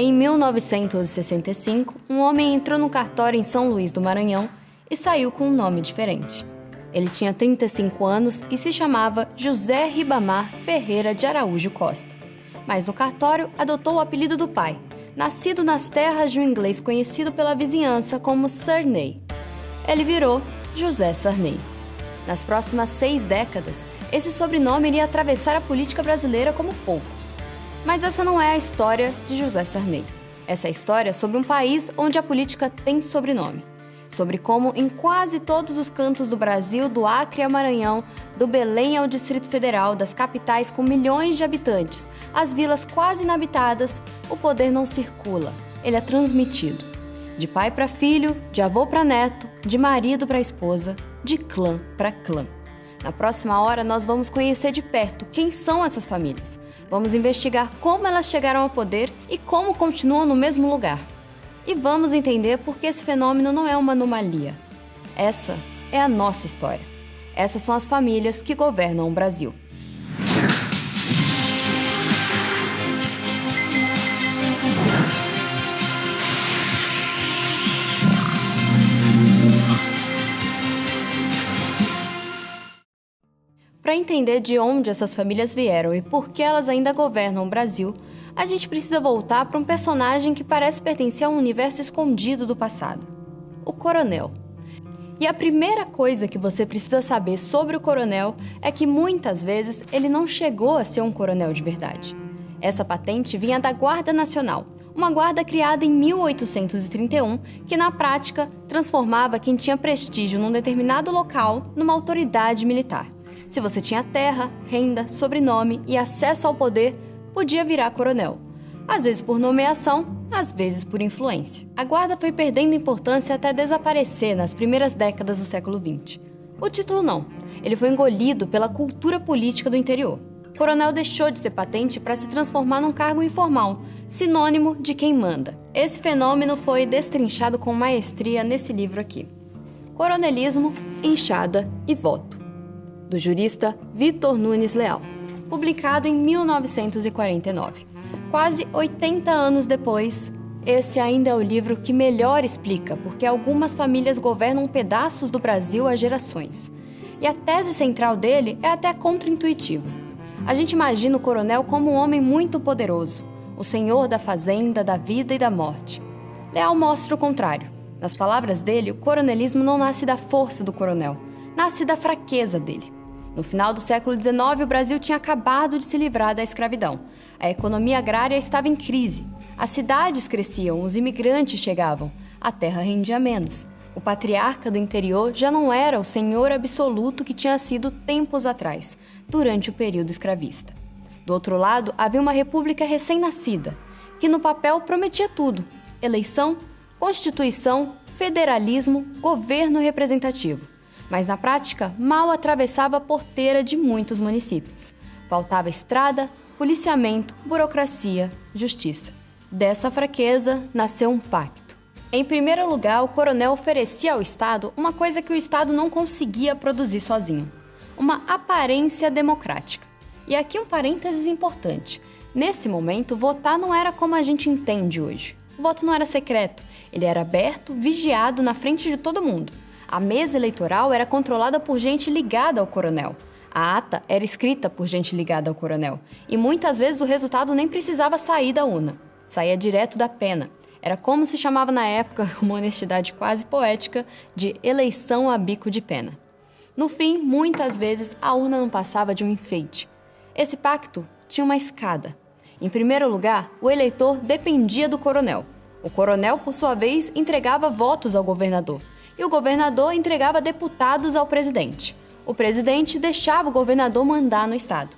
Em 1965, um homem entrou no cartório em São Luís do Maranhão e saiu com um nome diferente. Ele tinha 35 anos e se chamava José Ribamar Ferreira de Araújo Costa. Mas no cartório adotou o apelido do pai, nascido nas terras de um inglês conhecido pela vizinhança como Sarney. Ele virou José Sarney. Nas próximas 6 décadas, esse sobrenome iria atravessar a política brasileira como poucos. Mas essa não é a história de José Sarney. Essa é a história sobre um país onde a política tem sobrenome. Sobre como, em quase todos os cantos do Brasil, do Acre ao Maranhão, do Belém ao Distrito Federal, das capitais com milhões de habitantes, às vilas quase inabitadas, o poder não circula, ele é transmitido. De pai para filho, de avô para neto, de marido para esposa, de clã para clã. Na próxima hora, nós vamos conhecer de perto quem são essas famílias. Vamos investigar como elas chegaram ao poder e como continuam no mesmo lugar. E vamos entender por que esse fenômeno não é uma anomalia. Essa é a nossa história. Essas são as famílias que governam o Brasil. Para entender de onde essas famílias vieram e por que elas ainda governam o Brasil, a gente precisa voltar para um personagem que parece pertencer a um universo escondido do passado: o Coronel. E a primeira coisa que você precisa saber sobre o Coronel é que muitas vezes ele não chegou a ser um coronel de verdade. Essa patente vinha da Guarda Nacional, uma guarda criada em 1831 que, na prática, transformava quem tinha prestígio num determinado local numa autoridade militar. Se você tinha terra, renda, sobrenome e acesso ao poder, podia virar coronel. Às vezes por nomeação, às vezes por influência. A guarda foi perdendo importância até desaparecer nas primeiras décadas do século XX. O título não. Ele foi engolido pela cultura política do interior. Coronel deixou de ser patente para se transformar num cargo informal, sinônimo de quem manda. Esse fenômeno foi destrinchado com maestria nesse livro aqui: Coronelismo, Enxada e Voto, do jurista Vitor Nunes Leal, publicado em 1949. Quase 80 anos depois, esse ainda é o livro que melhor explica porque algumas famílias governam pedaços do Brasil há gerações. E a tese central dele é até contraintuitiva. A gente imagina o coronel como um homem muito poderoso, o senhor da fazenda, da vida e da morte. Leal mostra o contrário. Nas palavras dele, o coronelismo não nasce da força do coronel, nasce da fraqueza dele. No final do século XIX, o Brasil tinha acabado de se livrar da escravidão. A economia agrária estava em crise. As cidades cresciam, os imigrantes chegavam. A terra rendia menos. O patriarca do interior já não era o senhor absoluto que tinha sido tempos atrás, durante o período escravista. Do outro lado, havia uma república recém-nascida, que no papel prometia tudo: eleição, constituição, federalismo, governo representativo. Mas na prática, mal atravessava a porteira de muitos municípios. Faltava estrada, policiamento, burocracia, justiça. Dessa fraqueza nasceu um pacto. Em primeiro lugar, o coronel oferecia ao Estado uma coisa que o Estado não conseguia produzir sozinho: uma aparência democrática. E aqui um parênteses importante: nesse momento, votar não era como a gente entende hoje. O voto não era secreto, ele era aberto, vigiado na frente de todo mundo. A mesa eleitoral era controlada por gente ligada ao coronel. A ata era escrita por gente ligada ao coronel. E muitas vezes o resultado nem precisava sair da urna. Saía direto da pena. Era como se chamava na época, com uma honestidade quase poética, de eleição a bico de pena. No fim, muitas vezes, a urna não passava de um enfeite. Esse pacto tinha uma escada. Em primeiro lugar, o eleitor dependia do coronel. O coronel, por sua vez, entregava votos ao governador. E o governador entregava deputados ao presidente. O presidente deixava o governador mandar no estado.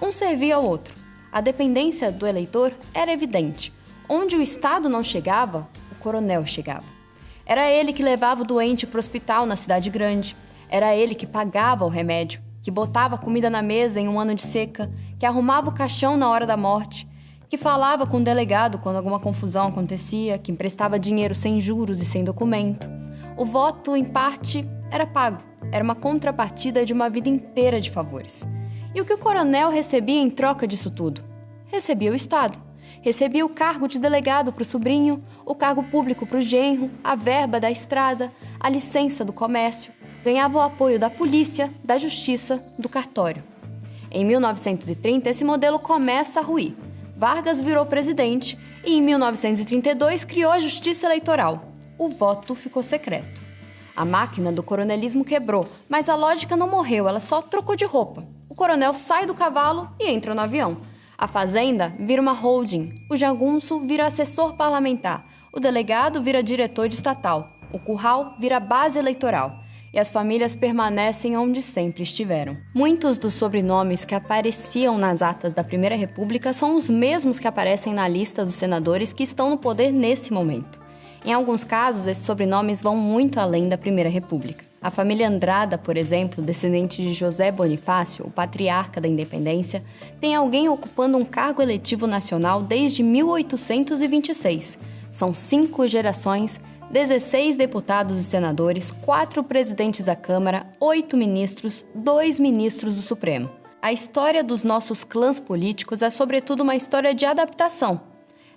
Um servia ao outro. A dependência do eleitor era evidente. Onde o estado não chegava, o coronel chegava. Era ele que levava o doente para o hospital na cidade grande. Era ele que pagava o remédio, que botava comida na mesa em um ano de seca, que arrumava o caixão na hora da morte, que falava com o delegado quando alguma confusão acontecia, que emprestava dinheiro sem juros e sem documento. O voto, em parte, era pago. Era uma contrapartida de uma vida inteira de favores. E o que o coronel recebia em troca disso tudo? Recebia o Estado. Recebia o cargo de delegado para o sobrinho, o cargo público para o genro, a verba da estrada, a licença do comércio. Ganhava o apoio da polícia, da justiça, do cartório. Em 1930, esse modelo começa a ruir. Vargas virou presidente e, em 1932, criou a Justiça Eleitoral. O voto ficou secreto. A máquina do coronelismo quebrou, mas a lógica não morreu, ela só trocou de roupa. O coronel sai do cavalo e entra no avião. A fazenda vira uma holding, o jagunço vira assessor parlamentar, o delegado vira diretor de estatal, o curral vira base eleitoral. E as famílias permanecem onde sempre estiveram. Muitos dos sobrenomes que apareciam nas atas da Primeira República são os mesmos que aparecem na lista dos senadores que estão no poder nesse momento. Em alguns casos, esses sobrenomes vão muito além da Primeira República. A família Andrada, por exemplo, descendente de José Bonifácio, o patriarca da independência, tem alguém ocupando um cargo eletivo nacional desde 1826. São 5 gerações, 16 deputados e senadores, 4 presidentes da Câmara, 8 ministros, 2 ministros do Supremo. A história dos nossos clãs políticos é, sobretudo, uma história de adaptação.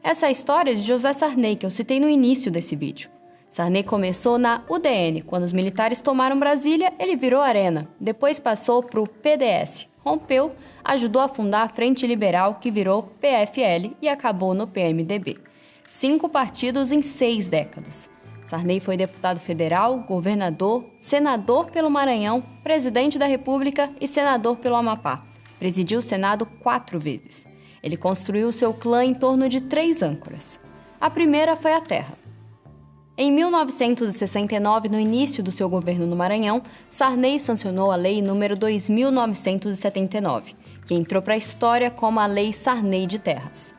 Essa é a história de José Sarney, que eu citei no início desse vídeo. Sarney começou na UDN. Quando os militares tomaram Brasília, ele virou Arena. Depois passou para o PDS. Rompeu, ajudou a fundar a Frente Liberal, que virou PFL e acabou no PMDB. 5 partidos em 6 décadas. Sarney foi deputado federal, governador, senador pelo Maranhão, presidente da República e senador pelo Amapá. Presidiu o Senado 4 vezes. Ele construiu seu clã em torno de 3 âncoras. A primeira foi a terra. Em 1969, no início do seu governo no Maranhão, Sarney sancionou a Lei nº 2.979, que entrou para a história como a Lei Sarney de Terras.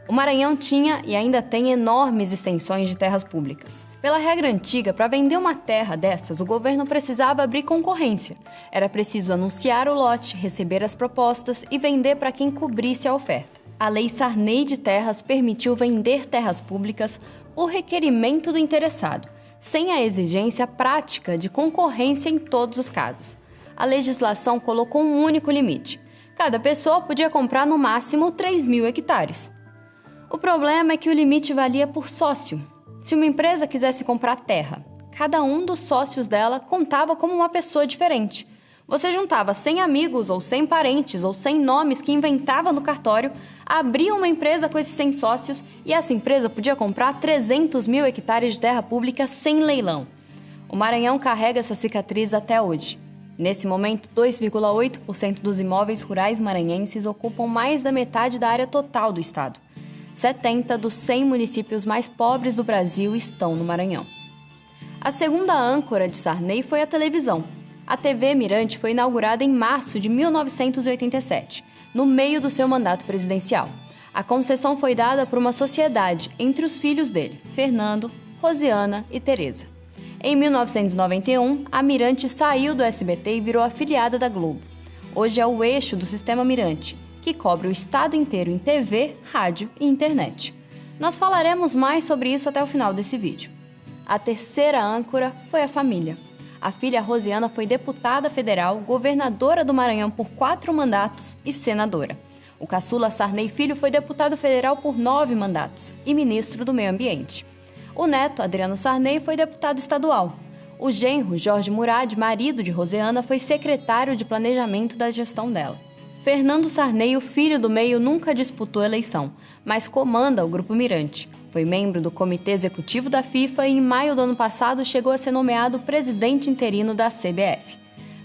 O Maranhão tinha e ainda tem enormes extensões de terras públicas. Pela regra antiga, para vender uma terra dessas, o governo precisava abrir concorrência. Era preciso anunciar o lote, receber as propostas e vender para quem cobrisse a oferta. A Lei Sarney de Terras permitiu vender terras públicas por requerimento do interessado, sem a exigência prática de concorrência em todos os casos. A legislação colocou um único limite. Cada pessoa podia comprar no máximo 3.000 hectares. O problema é que o limite valia por sócio. Se uma empresa quisesse comprar terra, cada um dos sócios dela contava como uma pessoa diferente. Você juntava 100 amigos ou 100 parentes ou 100 nomes que inventava no cartório, abria uma empresa com esses 100 sócios e essa empresa podia comprar 300.000 hectares de terra pública sem leilão. O Maranhão carrega essa cicatriz até hoje. Nesse momento, 2,8% dos imóveis rurais maranhenses ocupam mais da metade da área total do estado. 70 dos 100 municípios mais pobres do Brasil estão no Maranhão. A segunda âncora de Sarney foi a televisão. A TV Mirante foi inaugurada em março de 1987, no meio do seu mandato presidencial. A concessão foi dada por uma sociedade entre os filhos dele, Fernando, Rosiana e Teresa. Em 1991, a Mirante saiu do SBT e virou afiliada da Globo. Hoje é o eixo do sistema Mirante, que cobre o estado inteiro em TV, rádio e internet. Nós falaremos mais sobre isso até o final desse vídeo. A terceira âncora foi a família. A filha Rosiana foi deputada federal, governadora do Maranhão por 4 mandatos e senadora. O caçula Sarney Filho foi deputado federal por 9 mandatos e ministro do Meio Ambiente. O neto, Adriano Sarney, foi deputado estadual. O genro, Jorge Murad, marido de Rosiana, foi secretário de planejamento da gestão dela. Fernando Sarney, o filho do meio, nunca disputou eleição, mas comanda o Grupo Mirante. Foi membro do Comitê Executivo da FIFA e, em maio do ano passado, chegou a ser nomeado presidente interino da CBF.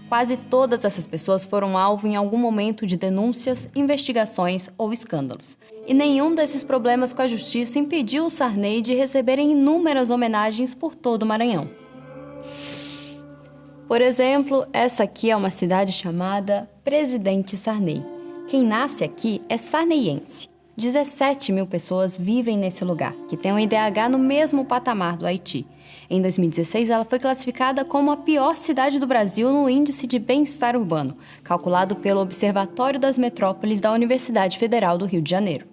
Quase todas essas pessoas foram alvo em algum momento de denúncias, investigações ou escândalos. E nenhum desses problemas com a justiça impediu o Sarney de receberem inúmeras homenagens por todo o Maranhão. Por exemplo, essa aqui é uma cidade chamada Presidente Sarney. Quem nasce aqui é sarneiense. 17.000 pessoas vivem nesse lugar, que tem um IDH no mesmo patamar do Haiti. Em 2016, ela foi classificada como a pior cidade do Brasil no Índice de Bem-Estar Urbano, calculado pelo Observatório das Metrópoles da Universidade Federal do Rio de Janeiro.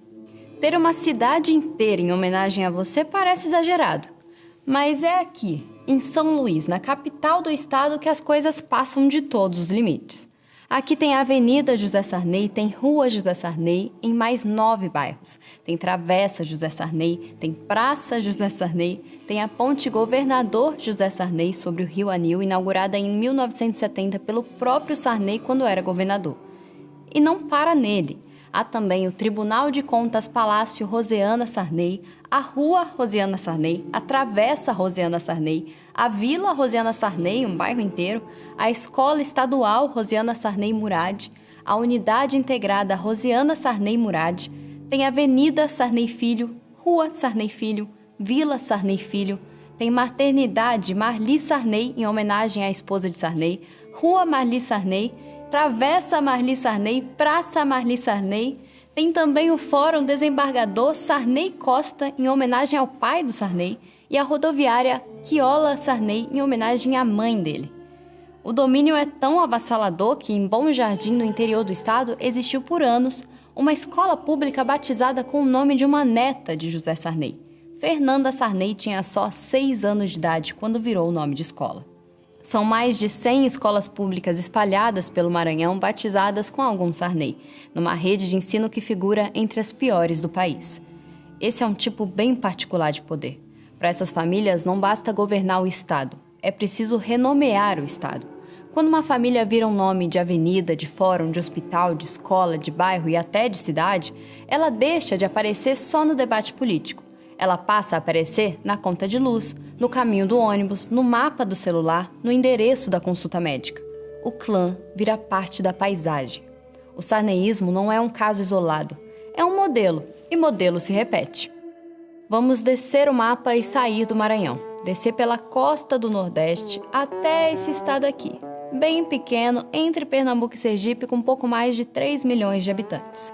Ter uma cidade inteira em homenagem a você parece exagerado, mas é aqui, em São Luís, na capital do estado, que as coisas passam de todos os limites. Aqui tem a Avenida José Sarney, tem Rua José Sarney, em mais 9 bairros. Tem Travessa José Sarney, tem Praça José Sarney, tem a Ponte Governador José Sarney sobre o Rio Anil, inaugurada em 1970 pelo próprio Sarney quando era governador. E não para nele. Há também o Tribunal de Contas Palácio Rosiana Sarney, a Rua Rosiana Sarney, a Travessa Rosiana Sarney, a Vila Rosiana Sarney, um bairro inteiro, a Escola Estadual Rosiana Sarney Murad, a Unidade Integrada Rosiana Sarney Murad, tem Avenida Sarney Filho, Rua Sarney Filho, Vila Sarney Filho, tem Maternidade Marli Sarney, em homenagem à esposa de Sarney, Rua Marli Sarney, Travessa Marli Sarney, Praça Marli Sarney. Tem também o Fórum Desembargador Sarney Costa, em homenagem ao pai do Sarney, e a rodoviária Quiola Sarney, em homenagem à mãe dele. O domínio é tão avassalador que, em Bom Jardim, no interior do estado, existiu por anos uma escola pública batizada com o nome de uma neta de José Sarney. Fernanda Sarney tinha só 6 anos de idade quando virou o nome de escola. São mais de 100 escolas públicas espalhadas pelo Maranhão batizadas com algum Sarney, numa rede de ensino que figura entre as piores do país. Esse é um tipo bem particular de poder. Para essas famílias não basta governar o Estado, é preciso renomear o Estado. Quando uma família vira um nome de avenida, de fórum, de hospital, de escola, de bairro e até de cidade, ela deixa de aparecer só no debate político. Ela passa a aparecer na conta de luz, no caminho do ônibus, no mapa do celular, no endereço da consulta médica. O clã vira parte da paisagem. O sarneísmo não é um caso isolado, é um modelo, e modelo se repete. Vamos descer o mapa e sair do Maranhão, descer pela costa do Nordeste até esse estado aqui, bem pequeno, entre Pernambuco e Sergipe, com pouco mais de 3 milhões de habitantes.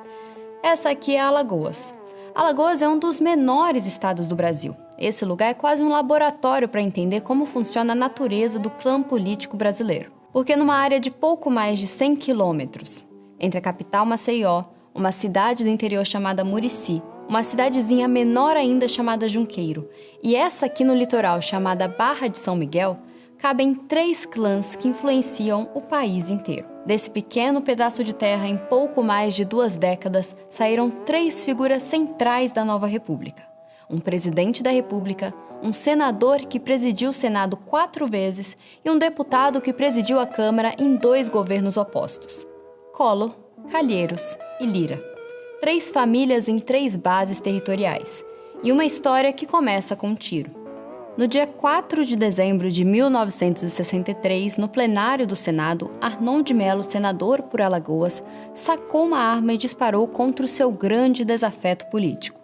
Essa aqui é Alagoas. Alagoas é um dos menores estados do Brasil. Esse lugar é quase um laboratório para entender como funciona a natureza do clã político brasileiro. Porque numa área de pouco mais de 100 quilômetros, entre a capital Maceió, uma cidade do interior chamada Murici, uma cidadezinha menor ainda chamada Junqueiro, e essa aqui no litoral chamada Barra de São Miguel, cabem 3 clãs que influenciam o país inteiro. Desse pequeno pedaço de terra, em pouco mais de 2 décadas, saíram 3 figuras centrais da nova república. Um presidente da república, um senador que presidiu o Senado 4 vezes e um deputado que presidiu a Câmara em 2 governos opostos. Collor, Calheiros e Lira. 3 famílias em 3 bases territoriais. E uma história que começa com um tiro. No dia 4 de dezembro de 1963, no plenário do Senado, Arnon de Mello, senador por Alagoas, sacou uma arma e disparou contra o seu grande desafeto político,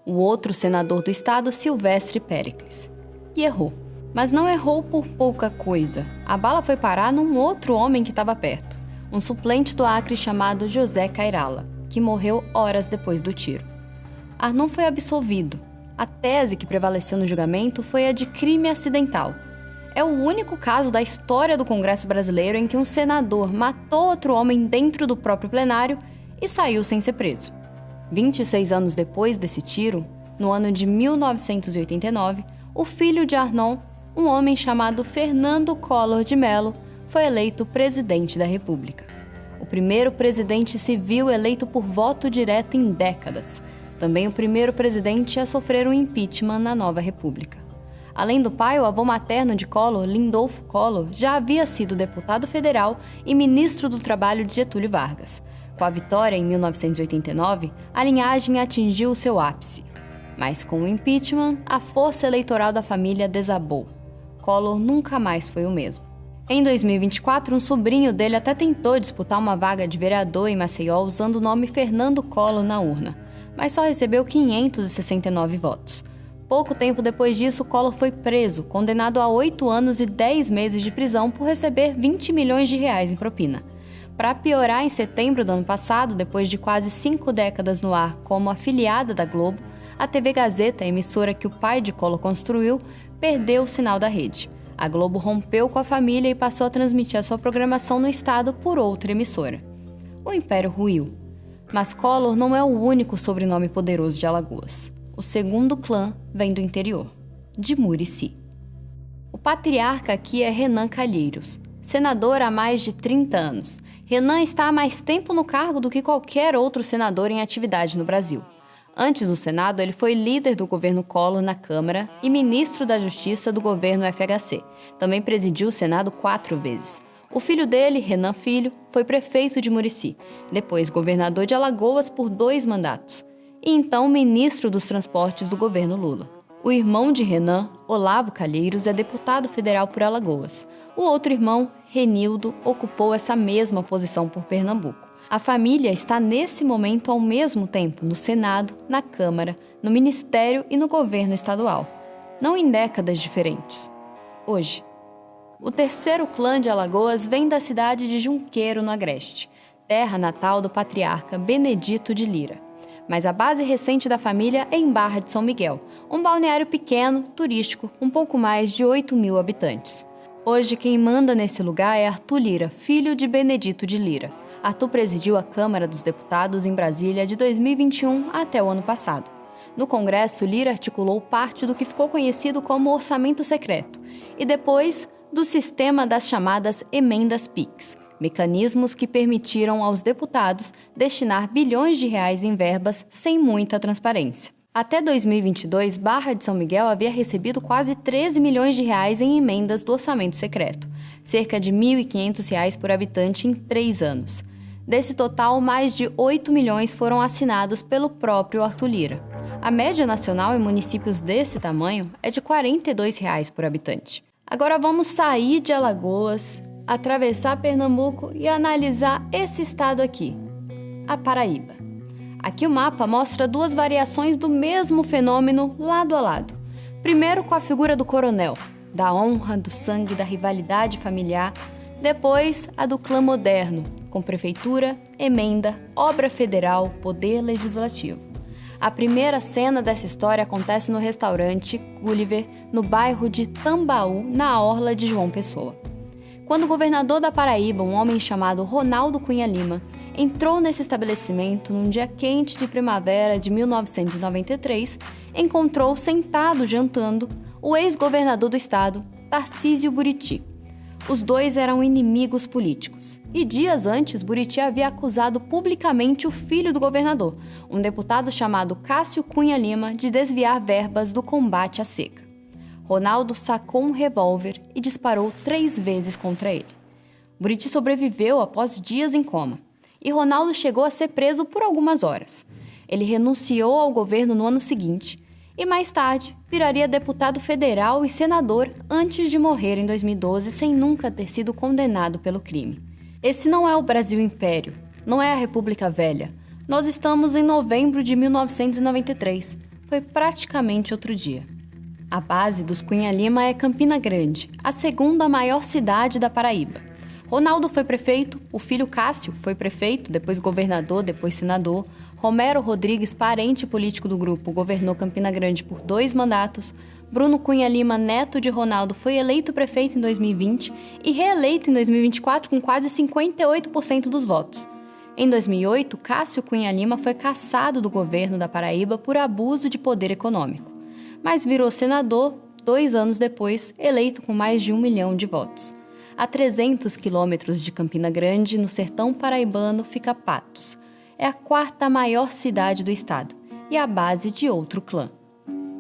o outro senador do estado, Silvestre Péricles. E errou. Mas não errou por pouca coisa. A bala foi parar num outro homem que estava perto, um suplente do Acre chamado José Cairala, que morreu horas depois do tiro. Arnon foi absolvido. A tese que prevaleceu no julgamento foi a de crime acidental. É o único caso da história do Congresso brasileiro em que um senador matou outro homem dentro do próprio plenário e saiu sem ser preso. 26 anos depois desse tiro, no ano de 1989, o filho de Arnon, um homem chamado Fernando Collor de Mello, foi eleito presidente da República. O primeiro presidente civil eleito por voto direto em décadas. Também o primeiro presidente a sofrer um impeachment na nova república. Além do pai, o avô materno de Collor, Lindolfo Collor, já havia sido deputado federal e ministro do Trabalho de Getúlio Vargas. Com a vitória em 1989, a linhagem atingiu o seu ápice. Mas com o impeachment, a força eleitoral da família desabou. Collor nunca mais foi o mesmo. Em 2024, um sobrinho dele até tentou disputar uma vaga de vereador em Maceió usando o nome Fernando Collor na urna, mas só recebeu 569 votos. Pouco tempo depois disso, Collor foi preso, condenado a 8 anos e 10 meses de prisão por receber 20 milhões de reais em propina. Para piorar, em setembro do ano passado, depois de quase 5 décadas no ar como afiliada da Globo, a TV Gazeta, emissora que o pai de Collor construiu, perdeu o sinal da rede. A Globo rompeu com a família e passou a transmitir a sua programação no estado por outra emissora. O império ruiu. Mas Collor não é o único sobrenome poderoso de Alagoas. O segundo clã vem do interior, de Murici. O patriarca aqui é Renan Calheiros. senador há mais de 30 anos. Renan está há mais tempo no cargo do que qualquer outro senador em atividade no Brasil. Antes do Senado, ele foi líder do governo Collor na Câmara e ministro da Justiça do governo FHC. Também presidiu o Senado 4 vezes. O filho dele, Renan Filho, foi prefeito de Murici, depois governador de Alagoas por 2 mandatos, e então ministro dos Transportes do governo Lula. O irmão de Renan, Olavo Calheiros, é deputado federal por Alagoas. O outro irmão, Renildo, ocupou essa mesma posição por Pernambuco. A família está nesse momento ao mesmo tempo no Senado, na Câmara, no Ministério e no governo estadual, não em décadas diferentes. Hoje, o terceiro clã de Alagoas vem da cidade de Junqueiro, no Agreste, terra natal do patriarca Benedito de Lira. Mas a base recente da família é em Barra de São Miguel, um balneário pequeno, turístico, um pouco mais de 8.000 habitantes. Hoje, quem manda nesse lugar é Arthur Lira, filho de Benedito de Lira. Arthur presidiu a Câmara dos Deputados em Brasília de 2021 até o ano passado. No Congresso, Lira articulou parte do que ficou conhecido como orçamento secreto e depois do sistema das chamadas emendas PIX, mecanismos que permitiram aos deputados destinar bilhões de reais em verbas sem muita transparência. Até 2022, Barra de São Miguel havia recebido quase 13 milhões de reais em emendas do orçamento secreto, cerca de R$ 1.500 por habitante em 3 anos. Desse total, mais de 8 milhões foram assinados pelo próprio Arthur Lira. A média nacional em municípios desse tamanho é de R$ 42 por habitante. Agora vamos sair de Alagoas, atravessar Pernambuco e analisar esse estado aqui, a Paraíba. Aqui o mapa mostra 2 variações do mesmo fenômeno lado a lado. Primeiro com a figura do coronel, da honra, do sangue, da rivalidade familiar. Depois a do clã moderno, com prefeitura, emenda, obra federal, poder legislativo. A primeira cena dessa história acontece no restaurante Gulliver, no bairro de Tambaú, na orla de João Pessoa. Quando o governador da Paraíba, um homem chamado Ronaldo Cunha Lima, entrou nesse estabelecimento num dia quente de primavera de 1993, encontrou sentado jantando o ex-governador do estado, Tarcísio Buriti. Os dois eram inimigos políticos. E dias antes, Buriti havia acusado publicamente o filho do governador, um deputado chamado Cássio Cunha Lima, de desviar verbas do combate à seca. Ronaldo sacou um revólver e disparou 3 vezes contra ele. Buriti sobreviveu após dias em coma. E Ronaldo chegou a ser preso por algumas horas. Ele renunciou ao governo no ano seguinte e, mais tarde, viraria deputado federal e senador antes de morrer em 2012 sem nunca ter sido condenado pelo crime. Esse não é o Brasil Império, não é a República Velha. Nós estamos em novembro de 1993. Foi praticamente outro dia. A base dos Cunha Lima é Campina Grande, a segunda maior cidade da Paraíba. Ronaldo foi prefeito, o filho Cássio foi prefeito, depois governador, depois senador. Romero Rodrigues, parente político do grupo, governou Campina Grande por 2 mandatos. Bruno Cunha Lima, neto de Ronaldo, foi eleito prefeito em 2020 e reeleito em 2024 com quase 58% dos votos. Em 2008, Cássio Cunha Lima foi cassado do governo da Paraíba por abuso de poder econômico, mas virou senador 2 anos depois, eleito com mais de 1 milhão de votos. A 300 quilômetros de Campina Grande, no sertão paraibano, fica Patos. É a 4ª maior cidade do estado e a base de outro clã.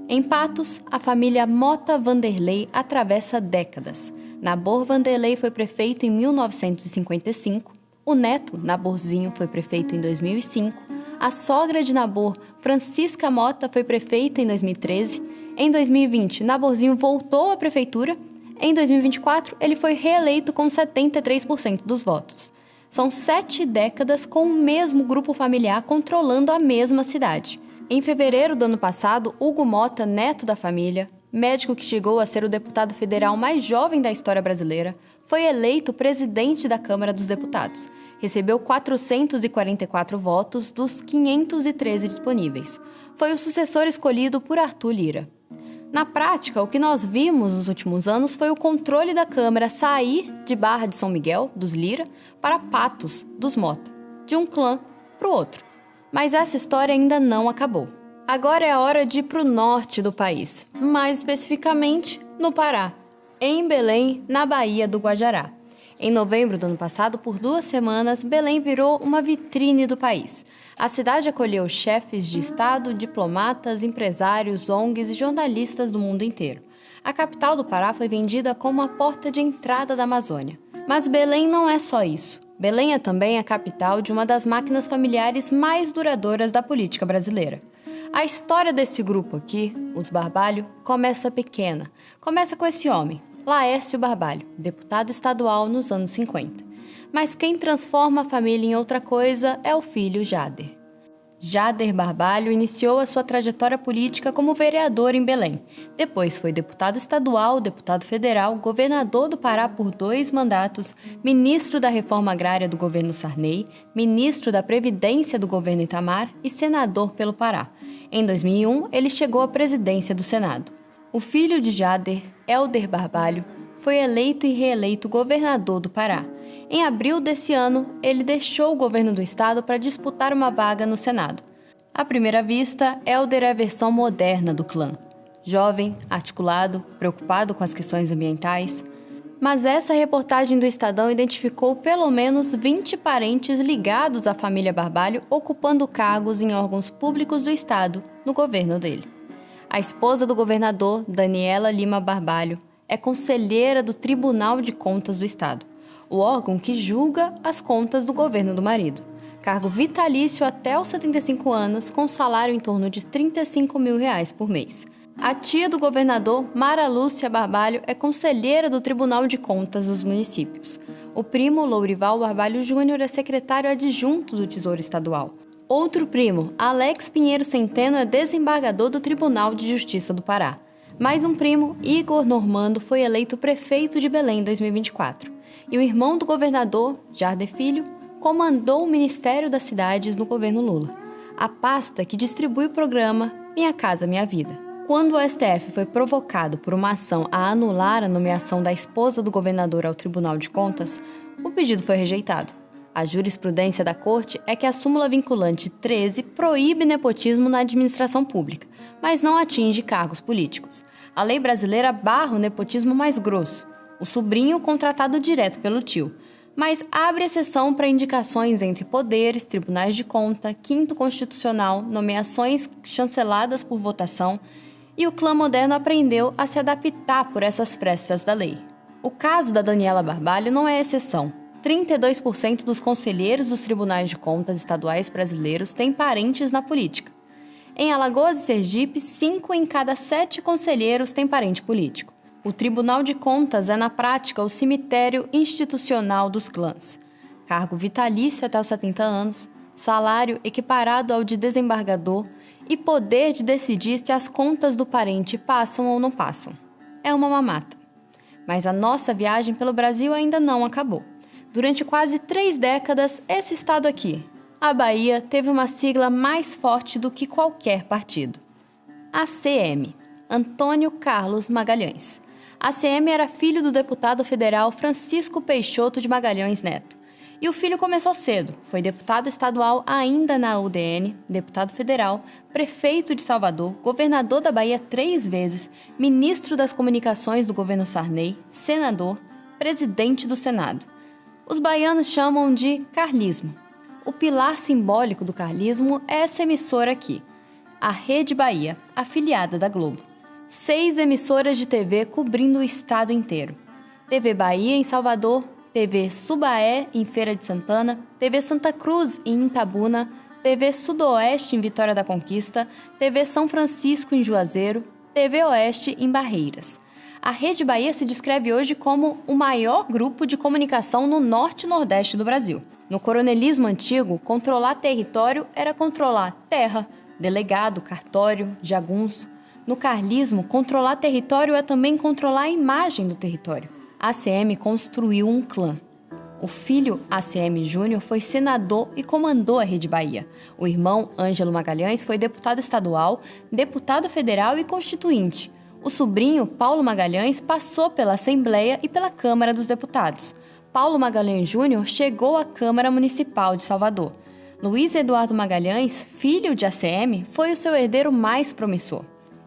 Em Patos, a família Mota Vanderlei atravessa décadas. Nabor Vanderlei foi prefeito em 1955, o neto, Naborzinho, foi prefeito em 2005, a sogra de Nabor, Francisca Mota, foi prefeita em 2013, em 2020, Naborzinho voltou à prefeitura. Em 2024, ele foi reeleito com 73% dos votos. São 7 décadas com o mesmo grupo familiar controlando a mesma cidade. Em fevereiro do ano passado, Hugo Mota, neto da família, médico que chegou a ser o deputado federal mais jovem da história brasileira, foi eleito presidente da Câmara dos Deputados. Recebeu 444 votos dos 513 disponíveis. Foi o sucessor escolhido por Arthur Lira. Na prática, o que nós vimos nos últimos anos foi o controle da Câmara sair de Barra de São Miguel, dos Lira, para Patos, dos Mota, de um clã para o outro. Mas essa história ainda não acabou. Agora é a hora de ir para o norte do país, mais especificamente no Pará, em Belém, na Baía do Guajará. Em novembro do ano passado, por 2 semanas, Belém virou uma vitrine do país. A cidade acolheu chefes de Estado, diplomatas, empresários, ONGs e jornalistas do mundo inteiro. A capital do Pará foi vendida como a porta de entrada da Amazônia. Mas Belém não é só isso. Belém é também a capital de uma das máquinas familiares mais duradouras da política brasileira. A história desse grupo aqui, os Barbalho, começa pequena. Começa com esse homem, Laércio Barbalho, deputado estadual nos anos 50. Mas quem transforma a família em outra coisa é o filho Jader. Jader Barbalho iniciou a sua trajetória política como vereador em Belém. Depois foi deputado estadual, deputado federal, governador do Pará por 2 mandatos, ministro da Reforma Agrária do governo Sarney, ministro da Previdência do governo Itamar e senador pelo Pará. Em 2001, ele chegou à presidência do Senado. O filho de Jader, Helder Barbalho, foi eleito e reeleito governador do Pará. Em abril desse ano, ele deixou o governo do estado para disputar uma vaga no Senado. À primeira vista, Helder é a versão moderna do clã. Jovem, articulado, preocupado com as questões ambientais. Mas essa reportagem do Estadão identificou pelo menos 20 parentes ligados à família Barbalho ocupando cargos em órgãos públicos do estado no governo dele. A esposa do governador, Daniela Lima Barbalho, é conselheira do Tribunal de Contas do Estado, o órgão que julga as contas do governo do marido. Cargo vitalício até os 75 anos, com salário em torno de R$ 35 mil por mês. A tia do governador, Mara Lúcia Barbalho, é conselheira do Tribunal de Contas dos municípios. O primo, Lourival Barbalho Júnior, é secretário adjunto do Tesouro Estadual. Outro primo, Alex Pinheiro Centeno, é desembargador do Tribunal de Justiça do Pará. Mais um primo, Igor Normando, foi eleito prefeito de Belém em 2024. E o irmão do governador, Jader Filho, comandou o Ministério das Cidades no governo Lula, a pasta que distribui o programa Minha Casa Minha Vida. Quando o STF foi provocado por uma ação a anular a nomeação da esposa do governador ao Tribunal de Contas, o pedido foi rejeitado. A jurisprudência da Corte é que a súmula vinculante 13 proíbe nepotismo na administração pública, mas não atinge cargos políticos. A lei brasileira barra o nepotismo mais grosso, o sobrinho contratado direto pelo tio, mas abre exceção para indicações entre poderes, tribunais de conta, quinto constitucional, nomeações chanceladas por votação, e o clã moderno aprendeu a se adaptar por essas frestas da lei. O caso da Daniela Barbalho não é exceção. 32% dos conselheiros dos tribunais de contas estaduais brasileiros têm parentes na política. Em Alagoas e Sergipe, 5 em cada 7 conselheiros têm parente político. O Tribunal de Contas é, na prática, o cemitério institucional dos clãs. Cargo vitalício até os 70 anos, salário equiparado ao de desembargador e poder de decidir se as contas do parente passam ou não passam. É uma mamata. Mas a nossa viagem pelo Brasil ainda não acabou. Durante quase 3 décadas, esse estado aqui, a Bahia, teve uma sigla mais forte do que qualquer partido. ACM, Antônio Carlos Magalhães. ACM era filho do deputado federal Francisco Peixoto de Magalhães Neto. E o filho começou cedo, foi deputado estadual ainda na UDN, deputado federal, prefeito de Salvador, governador da Bahia 3 vezes, ministro das comunicações do governo Sarney, senador, presidente do Senado. Os baianos chamam de carlismo. O pilar simbólico do carlismo é essa emissora aqui, a Rede Bahia, afiliada da Globo. 6 emissoras de TV cobrindo o estado inteiro. TV Bahia em Salvador, TV Subaé em Feira de Santana, TV Santa Cruz em Itabuna, TV Sudoeste em Vitória da Conquista, TV São Francisco em Juazeiro, TV Oeste em Barreiras. A Rede Bahia se descreve hoje como o maior grupo de comunicação no norte e nordeste do Brasil. No coronelismo antigo, controlar território era controlar terra, delegado, cartório, jagunço. No carlismo, controlar território é também controlar a imagem do território. A ACM construiu um clã. O filho, ACM Júnior, foi senador e comandou a Rede Bahia. O irmão, Ângelo Magalhães, foi deputado estadual, deputado federal e constituinte. O sobrinho, Paulo Magalhães, passou pela Assembleia e pela Câmara dos Deputados. Paulo Magalhães Júnior chegou à Câmara Municipal de Salvador. Luiz Eduardo Magalhães, filho de ACM, foi o seu herdeiro mais promissor.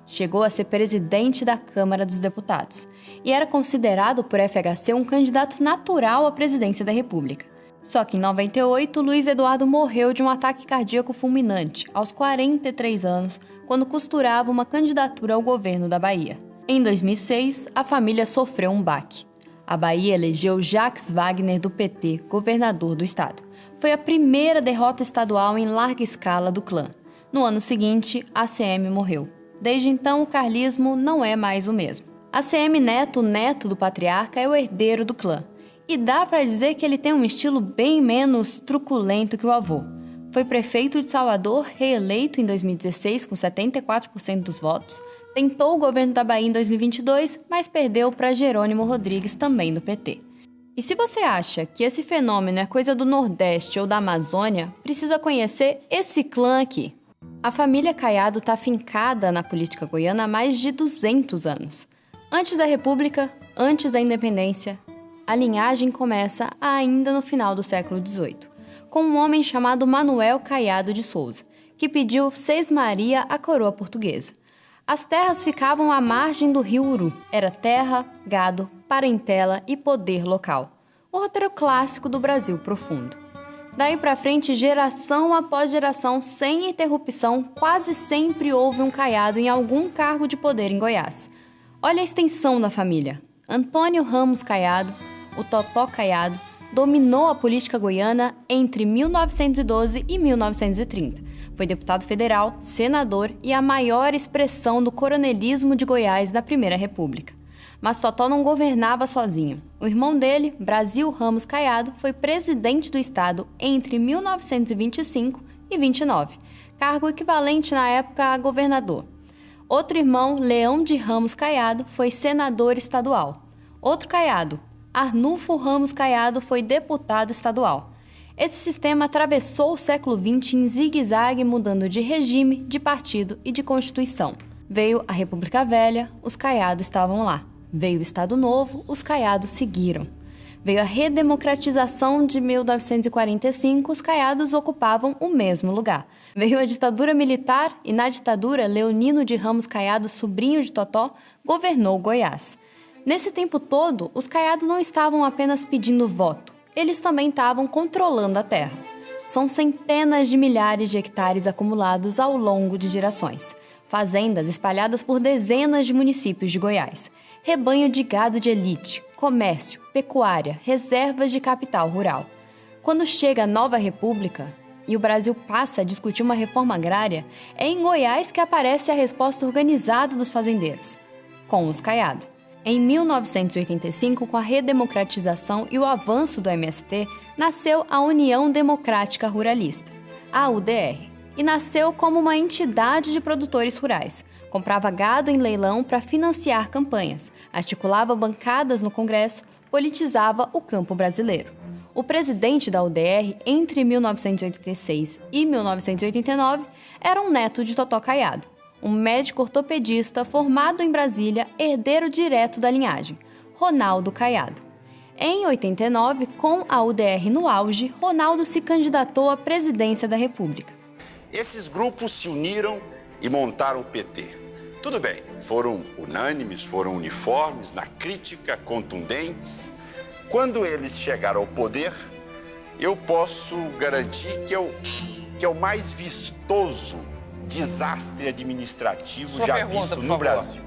Chegou a ser presidente da Câmara dos Deputados e era considerado por FHC um candidato natural à presidência da República. Só que em 98, Luiz Eduardo morreu de um ataque cardíaco fulminante, aos 43 anos, quando costurava uma candidatura ao governo da Bahia. Em 2006, a família sofreu um baque. A Bahia elegeu Jacques Wagner do PT, governador do estado. Foi a primeira derrota estadual em larga escala do clã. No ano seguinte, a ACM morreu. Desde então, o carlismo não é mais o mesmo. ACM Neto, neto do patriarca, é o herdeiro do clã. E dá para dizer que ele tem um estilo bem menos truculento que o avô. Foi prefeito de Salvador, reeleito em 2016 com 74% dos votos. Tentou o governo da Bahia em 2022, mas perdeu para Jerônimo Rodrigues, também do PT. E se você acha que esse fenômeno é coisa do Nordeste ou da Amazônia, precisa conhecer esse clã aqui. A família Caiado está afincada na política goiana há mais de 200 anos. Antes da República, antes da Independência, a linhagem começa ainda no final do século XVIII, com um homem chamado Manuel Caiado de Souza, que pediu Sesmaria à coroa portuguesa. As terras ficavam à margem do rio Uru. Era terra, gado, parentela e poder local. O roteiro clássico do Brasil profundo. Daí pra frente, geração após geração, sem interrupção, quase sempre houve um Caiado em algum cargo de poder em Goiás. Olha a extensão da família. Antônio Ramos Caiado, o Totó Caiado, dominou a política goiana entre 1912 e 1930. Foi deputado federal, senador e a maior expressão do coronelismo de Goiás da Primeira República. Mas Totó não governava sozinho. O irmão dele, Brasil Ramos Caiado, foi presidente do estado entre 1925 e 29, cargo equivalente na época a governador. Outro irmão, Leão de Ramos Caiado, foi senador estadual. Outro Caiado, Arnulfo Ramos Caiado, foi deputado estadual. Esse sistema atravessou o século XX em zigue-zague, mudando de regime, de partido e de constituição. Veio a República Velha, os Caiados estavam lá. Veio o Estado Novo, os Caiados seguiram. Veio a redemocratização de 1945, os Caiados ocupavam o mesmo lugar. Veio a ditadura militar e, na ditadura, Leonino de Ramos Caiado, sobrinho de Totó, governou Goiás. Nesse tempo todo, os Caiados não estavam apenas pedindo voto. Eles também estavam controlando a terra. São centenas de milhares de hectares acumulados ao longo de gerações. Fazendas espalhadas por dezenas de municípios de Goiás. Rebanho de gado de elite, comércio, pecuária, reservas de capital rural. Quando chega a nova república e o Brasil passa a discutir uma reforma agrária, é em Goiás que aparece a resposta organizada dos fazendeiros, com os Caiado. Em 1985, com a redemocratização e o avanço do MST, nasceu a União Democrática Ruralista, a UDR, e nasceu como uma entidade de produtores rurais. Comprava gado em leilão para financiar campanhas, articulava bancadas no Congresso, politizava o campo brasileiro. O presidente da UDR, entre 1986 e 1989, era um neto de Totó Caiado, um médico ortopedista formado em Brasília, herdeiro direto da linhagem, Ronaldo Caiado. Em 89, com a UDR no auge, Ronaldo se candidatou à presidência da República. Esses grupos se uniram e montaram o PT. Tudo bem, foram unânimes, foram uniformes, na crítica, contundentes. Quando eles chegaram ao poder, eu posso garantir que é o mais vistoso desastre administrativo já visto no Brasil.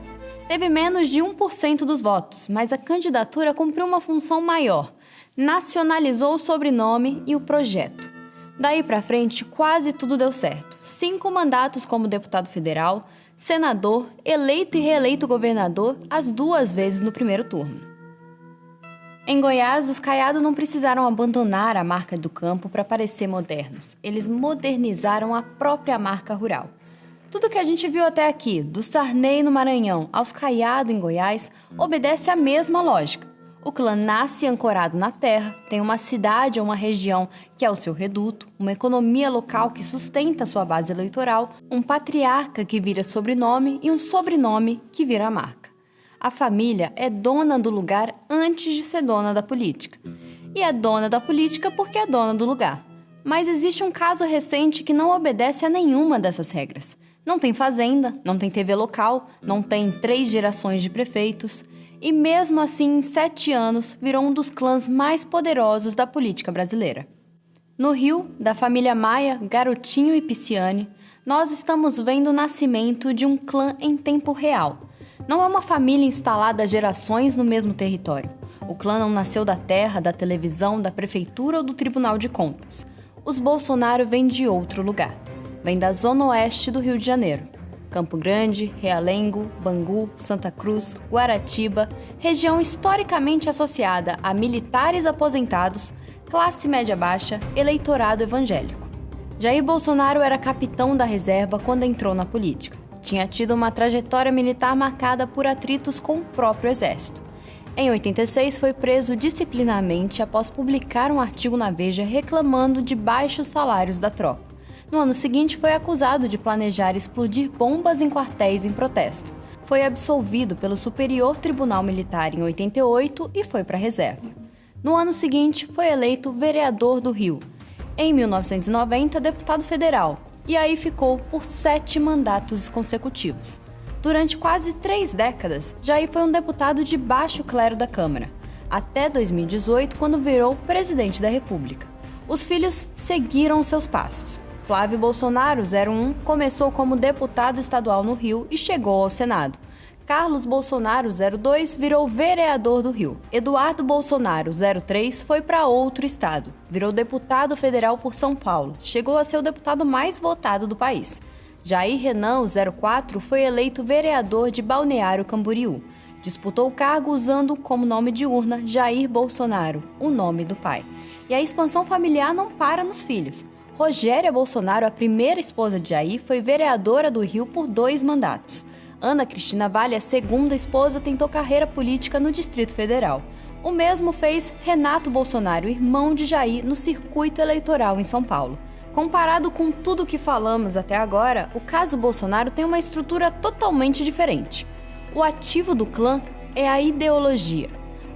Teve menos de 1% dos votos, mas a candidatura cumpriu uma função maior. Nacionalizou o sobrenome e o projeto. Daí pra frente, quase tudo deu certo. 5 mandatos como deputado federal, senador, eleito e reeleito governador, as 2 vezes no primeiro turno. Em Goiás, os Caiado não precisaram abandonar a marca do campo para parecer modernos. Eles modernizaram a própria marca rural. Tudo que a gente viu até aqui, do Sarney no Maranhão aos Caiado em Goiás, obedece à mesma lógica. O clã nasce ancorado na terra, tem uma cidade ou uma região que é o seu reduto, uma economia local que sustenta sua base eleitoral, um patriarca que vira sobrenome e um sobrenome que vira marca. A família é dona do lugar antes de ser dona da política. E é dona da política porque é dona do lugar. Mas existe um caso recente que não obedece a nenhuma dessas regras. Não tem fazenda, não tem TV local, não tem 3 gerações de prefeitos, e mesmo assim, em 7 anos, virou um dos clãs mais poderosos da política brasileira. No Rio, da família Maia, Garotinho e Pisciani, nós estamos vendo o nascimento de um clã em tempo real. Não é uma família instalada há gerações no mesmo território. O clã não nasceu da terra, da televisão, da prefeitura ou do Tribunal de Contas. Os Bolsonaro vêm de outro lugar. Vêm da zona oeste do Rio de Janeiro. Campo Grande, Realengo, Bangu, Santa Cruz, Guaratiba, região historicamente associada a militares aposentados, classe média baixa, eleitorado evangélico. Jair Bolsonaro era capitão da reserva quando entrou na política. Tinha tido uma trajetória militar marcada por atritos com o próprio exército. Em 86, foi preso disciplinarmente após publicar um artigo na Veja reclamando de baixos salários da tropa. No ano seguinte, foi acusado de planejar explodir bombas em quartéis em protesto. Foi absolvido pelo Superior Tribunal Militar em 88 e foi para a reserva. No ano seguinte, foi eleito vereador do Rio. Em 1990, deputado federal. E aí ficou por 7 mandatos consecutivos. Durante quase 3 décadas, Jair foi um deputado de baixo clero da Câmara, até 2018, quando virou presidente da República. Os filhos seguiram seus passos. Flávio Bolsonaro, 01, começou como deputado estadual no Rio e chegou ao Senado. Carlos Bolsonaro, 02, virou vereador do Rio. Eduardo Bolsonaro, 03, foi para outro estado. Virou deputado federal por São Paulo. Chegou a ser o deputado mais votado do país. Jair Renan, 04, foi eleito vereador de Balneário Camboriú. Disputou o cargo usando como nome de urna Jair Bolsonaro, o nome do pai. E a expansão familiar não para nos filhos. Rogéria Bolsonaro, a primeira esposa de Jair, foi vereadora do Rio por 2 mandatos. Ana Cristina Vale, a segunda esposa, tentou carreira política no Distrito Federal. O mesmo fez Renato Bolsonaro, irmão de Jair, no circuito eleitoral em São Paulo. Comparado com tudo que falamos até agora, o caso Bolsonaro tem uma estrutura totalmente diferente. O ativo do clã é a ideologia.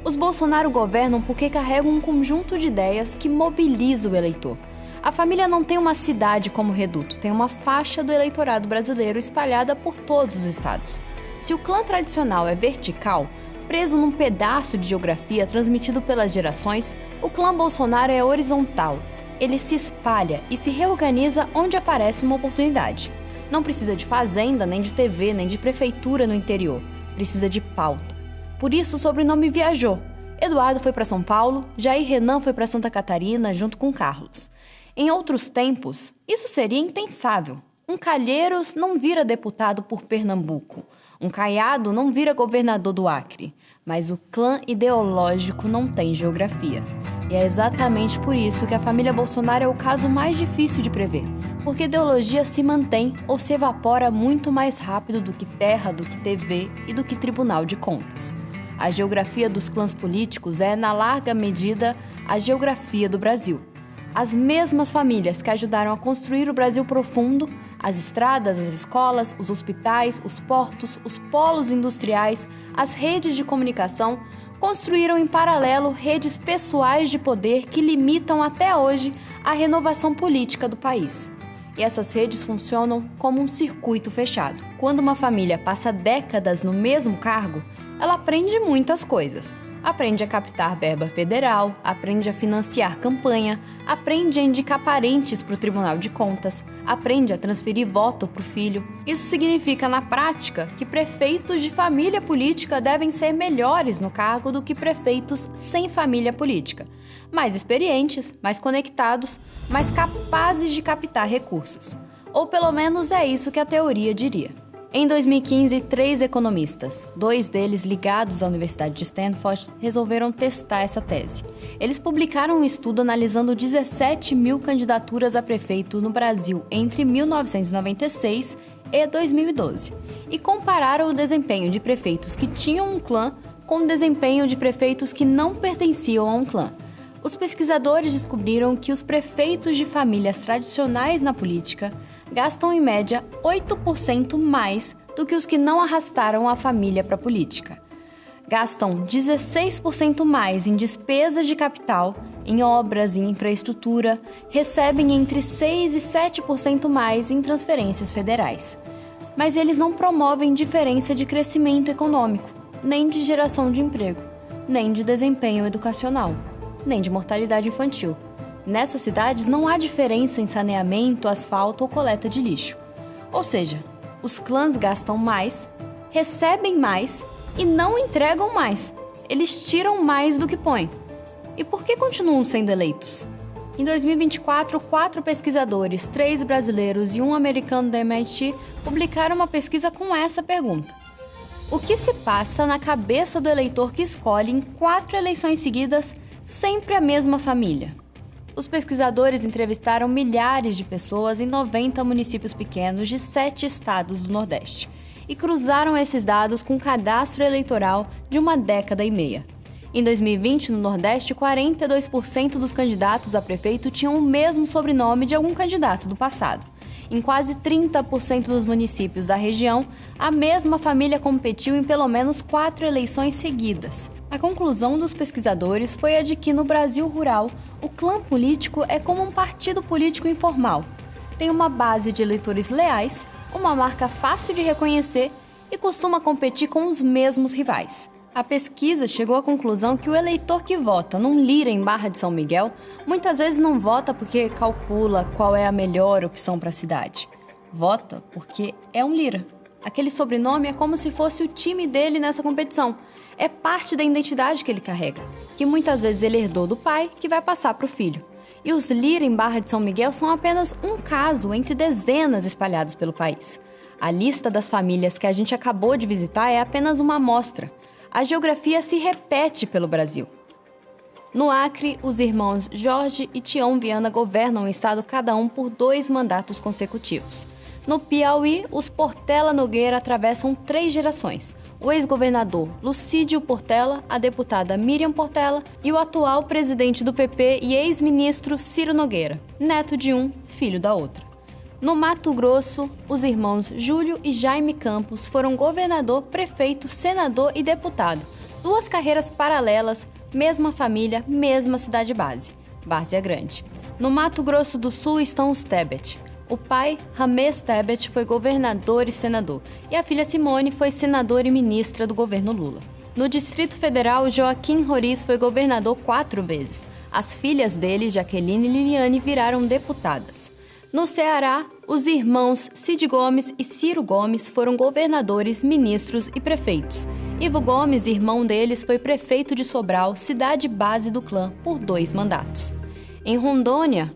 Os Bolsonaro governam porque carregam um conjunto de ideias que mobiliza o eleitor. A família não tem uma cidade como reduto, tem uma faixa do eleitorado brasileiro espalhada por todos os estados. Se o clã tradicional é vertical, preso num pedaço de geografia transmitido pelas gerações, o clã Bolsonaro é horizontal. Ele se espalha e se reorganiza onde aparece uma oportunidade. Não precisa de fazenda, nem de TV, nem de prefeitura no interior. Precisa de pauta. Por isso o sobrenome viajou. Eduardo foi para São Paulo, Jair Renan foi para Santa Catarina junto com Carlos. Em outros tempos, isso seria impensável. Um Calheiros não vira deputado por Pernambuco. Um Caiado não vira governador do Acre. Mas o clã ideológico não tem geografia. E é exatamente por isso que a família Bolsonaro é o caso mais difícil de prever. Porque ideologia se mantém ou se evapora muito mais rápido do que terra, do que TV e do que Tribunal de Contas. A geografia dos clãs políticos é, na larga medida, a geografia do Brasil. As mesmas famílias que ajudaram a construir o Brasil profundo, as estradas, as escolas, os hospitais, os portos, os polos industriais, as redes de comunicação, construíram em paralelo redes pessoais de poder que limitam até hoje a renovação política do país. E essas redes funcionam como um circuito fechado. Quando uma família passa décadas no mesmo cargo, ela aprende muitas coisas. Aprende a captar verba federal, aprende a financiar campanha, aprende a indicar parentes para o Tribunal de Contas, aprende a transferir voto para o filho. Isso significa, na prática, que prefeitos de família política devem ser melhores no cargo do que prefeitos sem família política. Mais experientes, mais conectados, mais capazes de captar recursos. Ou pelo menos é isso que a teoria diria. Em 2015, 3 economistas, 2 deles ligados à Universidade de Stanford, resolveram testar essa tese. Eles publicaram um estudo analisando 17 mil candidaturas a prefeito no Brasil entre 1996 e 2012 e compararam o desempenho de prefeitos que tinham um clã com o desempenho de prefeitos que não pertenciam a um clã. Os pesquisadores descobriram que os prefeitos de famílias tradicionais na política gastam em média 8% mais do que os que não arrastaram a família para a política. Gastam 16% mais em despesas de capital, em obras e infraestrutura, recebem entre 6% e 7% mais em transferências federais. Mas eles não promovem diferença de crescimento econômico, nem de geração de emprego, nem de desempenho educacional, nem de mortalidade infantil. Nessas cidades não há diferença em saneamento, asfalto ou coleta de lixo. Ou seja, os clãs gastam mais, recebem mais e não entregam mais. Eles tiram mais do que põem. E por que continuam sendo eleitos? Em 2024, 4 pesquisadores, 3 brasileiros e 1 americano da MIT, publicaram uma pesquisa com essa pergunta. O que se passa na cabeça do eleitor que escolhe em 4 eleições seguidas sempre a mesma família? Os pesquisadores entrevistaram milhares de pessoas em 90 municípios pequenos de 7 estados do Nordeste e cruzaram esses dados com o cadastro eleitoral de uma década e meia. Em 2020, no Nordeste, 42% dos candidatos a prefeito tinham o mesmo sobrenome de algum candidato do passado. Em quase 30% dos municípios da região, a mesma família competiu em pelo menos 4 eleições seguidas. A conclusão dos pesquisadores foi a de que, no Brasil rural, o clã político é como um partido político informal. Tem uma base de eleitores leais, uma marca fácil de reconhecer e costuma competir com os mesmos rivais. A pesquisa chegou à conclusão que o eleitor que vota num Lira em Barra de São Miguel muitas vezes não vota porque calcula qual é a melhor opção para a cidade. Vota porque é um Lira. Aquele sobrenome é como se fosse o time dele nessa competição. É parte da identidade que ele carrega, que muitas vezes ele herdou do pai, que vai passar para o filho. E os Lira em Barra de São Miguel são apenas um caso entre dezenas espalhados pelo país. A lista das famílias que a gente acabou de visitar é apenas uma amostra. A geografia se repete pelo Brasil. No Acre, os irmãos Jorge e Tião Viana governam o estado cada um por 2 mandatos consecutivos. No Piauí, os Portela Nogueira atravessam 3 gerações. O ex-governador Lucídio Portela, a deputada Miriam Portela e o atual presidente do PP e ex-ministro Ciro Nogueira, neto de um, filho da outra. No Mato Grosso, os irmãos Júlio e Jaime Campos foram governador, prefeito, senador e deputado. 2 carreiras paralelas, mesma família, mesma cidade base, Várzea Grande. No Mato Grosso do Sul estão os Tebet. O pai, Ramês Tebet, foi governador e senador, e a filha Simone foi senadora e ministra do governo Lula. No Distrito Federal, Joaquim Roriz foi governador 4 vezes. As filhas dele, Jaqueline e Liliane, viraram deputadas. No Ceará, os irmãos Cid Gomes e Ciro Gomes foram governadores, ministros e prefeitos. Ivo Gomes, irmão deles, foi prefeito de Sobral, cidade base do clã, por 2 mandatos. Em Rondônia,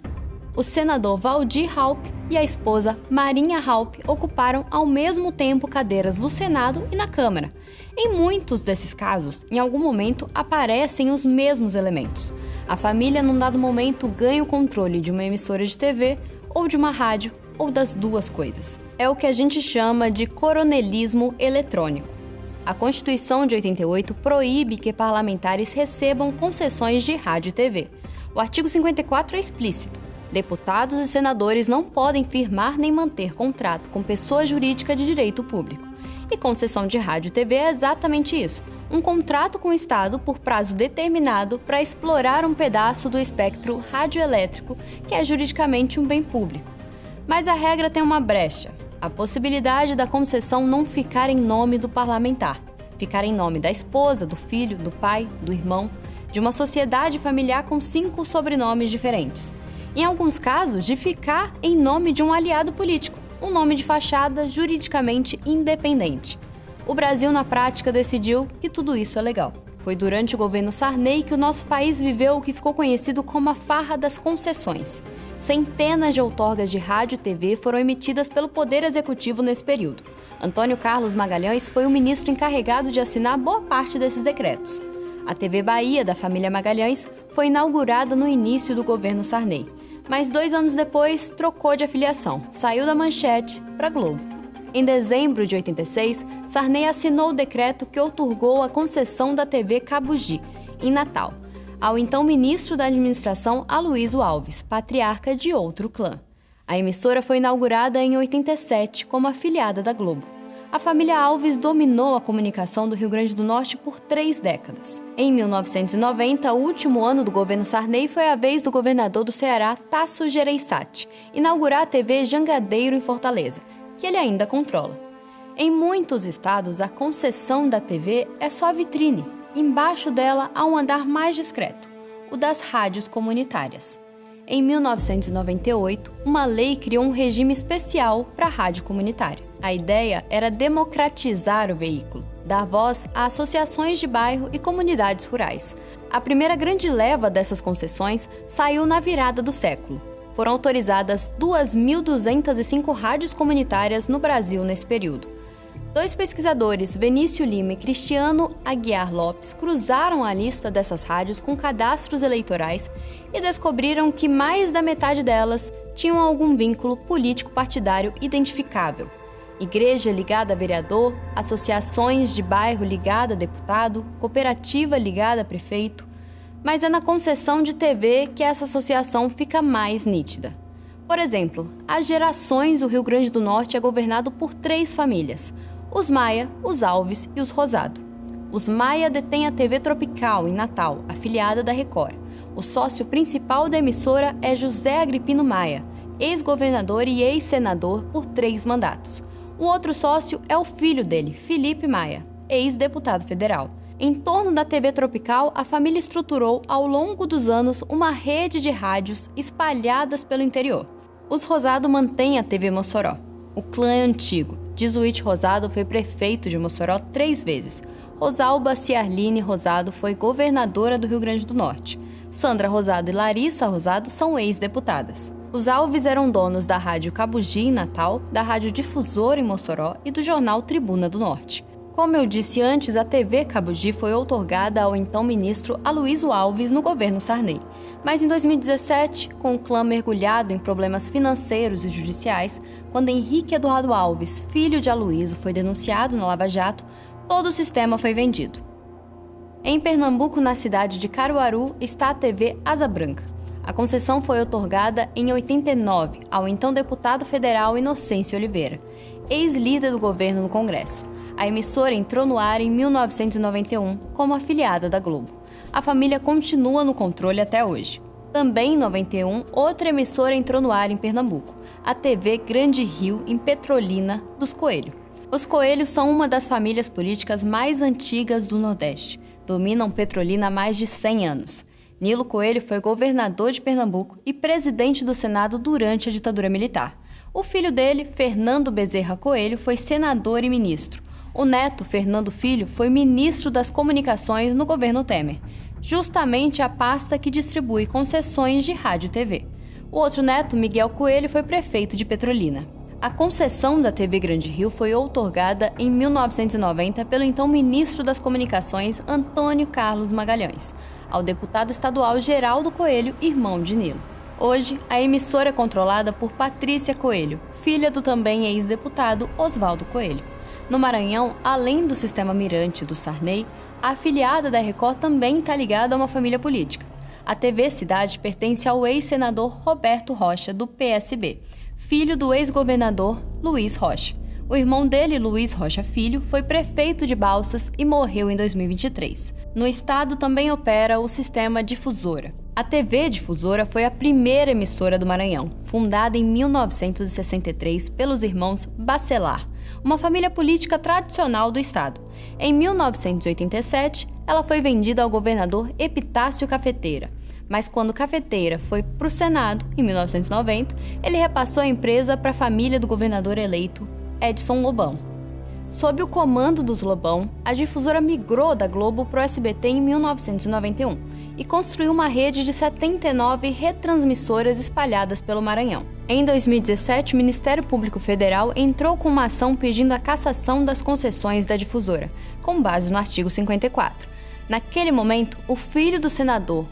o senador Valdir Raupp e a esposa Marinha Raupp ocuparam ao mesmo tempo cadeiras no Senado e na Câmara. Em muitos desses casos, em algum momento, aparecem os mesmos elementos. A família, num dado momento, ganha o controle de uma emissora de TV, ou de uma rádio, ou das 2 coisas. É o que a gente chama de coronelismo eletrônico. A Constituição de 88 proíbe que parlamentares recebam concessões de rádio e TV. O artigo 54 é explícito. Deputados e senadores não podem firmar nem manter contrato com pessoa jurídica de direito público. E concessão de rádio e TV é exatamente isso. Um contrato com o Estado por prazo determinado para explorar um pedaço do espectro radioelétrico, que é juridicamente um bem público. Mas a regra tem uma brecha: a possibilidade da concessão não ficar em nome do parlamentar, ficar em nome da esposa, do filho, do pai, do irmão, de uma sociedade familiar com 5 sobrenomes diferentes. Em alguns casos, de ficar em nome de um aliado político, um nome de fachada juridicamente independente. O Brasil, na prática, decidiu que tudo isso é legal. Foi durante o governo Sarney que o nosso país viveu o que ficou conhecido como a farra das concessões. Centenas de outorgas de rádio e TV foram emitidas pelo Poder Executivo nesse período. Antônio Carlos Magalhães foi o ministro encarregado de assinar boa parte desses decretos. A TV Bahia, da família Magalhães, foi inaugurada no início do governo Sarney. Mas 2 anos depois, trocou de afiliação, saiu da Manchete para Globo. Em dezembro de 86, Sarney assinou o decreto que outorgou a concessão da TV Cabugi, em Natal, ao então ministro da Administração Aloysio Alves, patriarca de outro clã. A emissora foi inaugurada em 87 como afiliada da Globo. A família Alves dominou a comunicação do Rio Grande do Norte por 3 décadas. Em 1990, o último ano do governo Sarney, foi a vez do governador do Ceará, Tasso Gereissati, inaugurar a TV Jangadeiro em Fortaleza, que ele ainda controla. Em muitos estados, a concessão da TV é só vitrine. Embaixo dela há um andar mais discreto, o das rádios comunitárias. Em 1998, uma lei criou um regime especial para a rádio comunitária. A ideia era democratizar o veículo, dar voz a associações de bairro e comunidades rurais. A primeira grande leva dessas concessões saiu na virada do século. Foram autorizadas 2.205 rádios comunitárias no Brasil nesse período. Dois pesquisadores, Benício Lima e Cristiano Aguiar Lopes, cruzaram a lista dessas rádios com cadastros eleitorais e descobriram que mais da metade delas tinham algum vínculo político-partidário identificável. Igreja ligada a vereador, associações de bairro ligada a deputado, cooperativa ligada a prefeito. Mas é na concessão de TV que essa associação fica mais nítida. Por exemplo, há gerações o Rio Grande do Norte é governado por 3 famílias: os Maia, os Alves e os Rosado. Os Maia detêm a TV Tropical, em Natal, afiliada da Record. O sócio principal da emissora é José Agripino Maia, ex-governador e ex-senador por 3 mandatos. O outro sócio é o filho dele, Felipe Maia, ex-deputado federal. Em torno da TV Tropical, a família estruturou, ao longo dos anos, uma rede de rádios espalhadas pelo interior. Os Rosado mantêm a TV Mossoró. O clã é antigo. Jesuíte Rosado foi prefeito de Mossoró 3 vezes. Rosalba Ciarline Rosado foi governadora do Rio Grande do Norte. Sandra Rosado e Larissa Rosado são ex-deputadas. Os Alves eram donos da Rádio Cabugi, em Natal, da Rádio Difusora, em Mossoró, e do jornal Tribuna do Norte. Como eu disse antes, a TV Cabugi foi outorgada ao então ministro Aloysio Alves no governo Sarney. Mas em 2017, com o clã mergulhado em problemas financeiros e judiciais, quando Henrique Eduardo Alves, filho de Aloysio, foi denunciado na Lava Jato, todo o sistema foi vendido. Em Pernambuco, na cidade de Caruaru, está a TV Asa Branca. A concessão foi outorgada em 89 ao então deputado federal Inocêncio Oliveira, ex-líder do governo no Congresso. A emissora entrou no ar em 1991 como afiliada da Globo. A família continua no controle até hoje. Também em 91, outra emissora entrou no ar em Pernambuco, a TV Grande Rio, em Petrolina dos Coelho. Os Coelhos são uma das famílias políticas mais antigas do Nordeste. Dominam Petrolina há mais de 100 anos. Nilo Coelho foi governador de Pernambuco e presidente do Senado durante a ditadura militar. O filho dele, Fernando Bezerra Coelho, foi senador e ministro. O neto, Fernando Filho, foi ministro das Comunicações no governo Temer, justamente a pasta que distribui concessões de rádio e TV. O outro neto, Miguel Coelho, foi prefeito de Petrolina. A concessão da TV Grande Rio foi outorgada em 1990 pelo então ministro das Comunicações, Antônio Carlos Magalhães, ao deputado estadual Geraldo Coelho, irmão de Nilo. Hoje, a emissora é controlada por Patrícia Coelho, filha do também ex-deputado Oswaldo Coelho. No Maranhão, além do sistema Mirante do Sarney, a afiliada da Record também está ligada a uma família política. A TV Cidade pertence ao ex-senador Roberto Rocha, do PSB, filho do ex-governador Luiz Rocha. O irmão dele, Luiz Rocha Filho, foi prefeito de Balsas e morreu em 2023. No estado também opera o sistema Difusora. A TV Difusora foi a primeira emissora do Maranhão, fundada em 1963 pelos irmãos Bacelar, uma família política tradicional do estado. Em 1987, ela foi vendida ao governador Epitácio Cafeteira, mas quando Cafeteira foi para o Senado, em 1990, ele repassou a empresa para a família do governador eleito Edson Lobão. Sob o comando dos Lobão, a Difusora migrou da Globo para o SBT em 1991 e construiu uma rede de 79 retransmissoras espalhadas pelo Maranhão. Em 2017, o Ministério Público Federal entrou com uma ação pedindo a cassação das concessões da Difusora, com base no artigo 54. Naquele momento, o filho do senador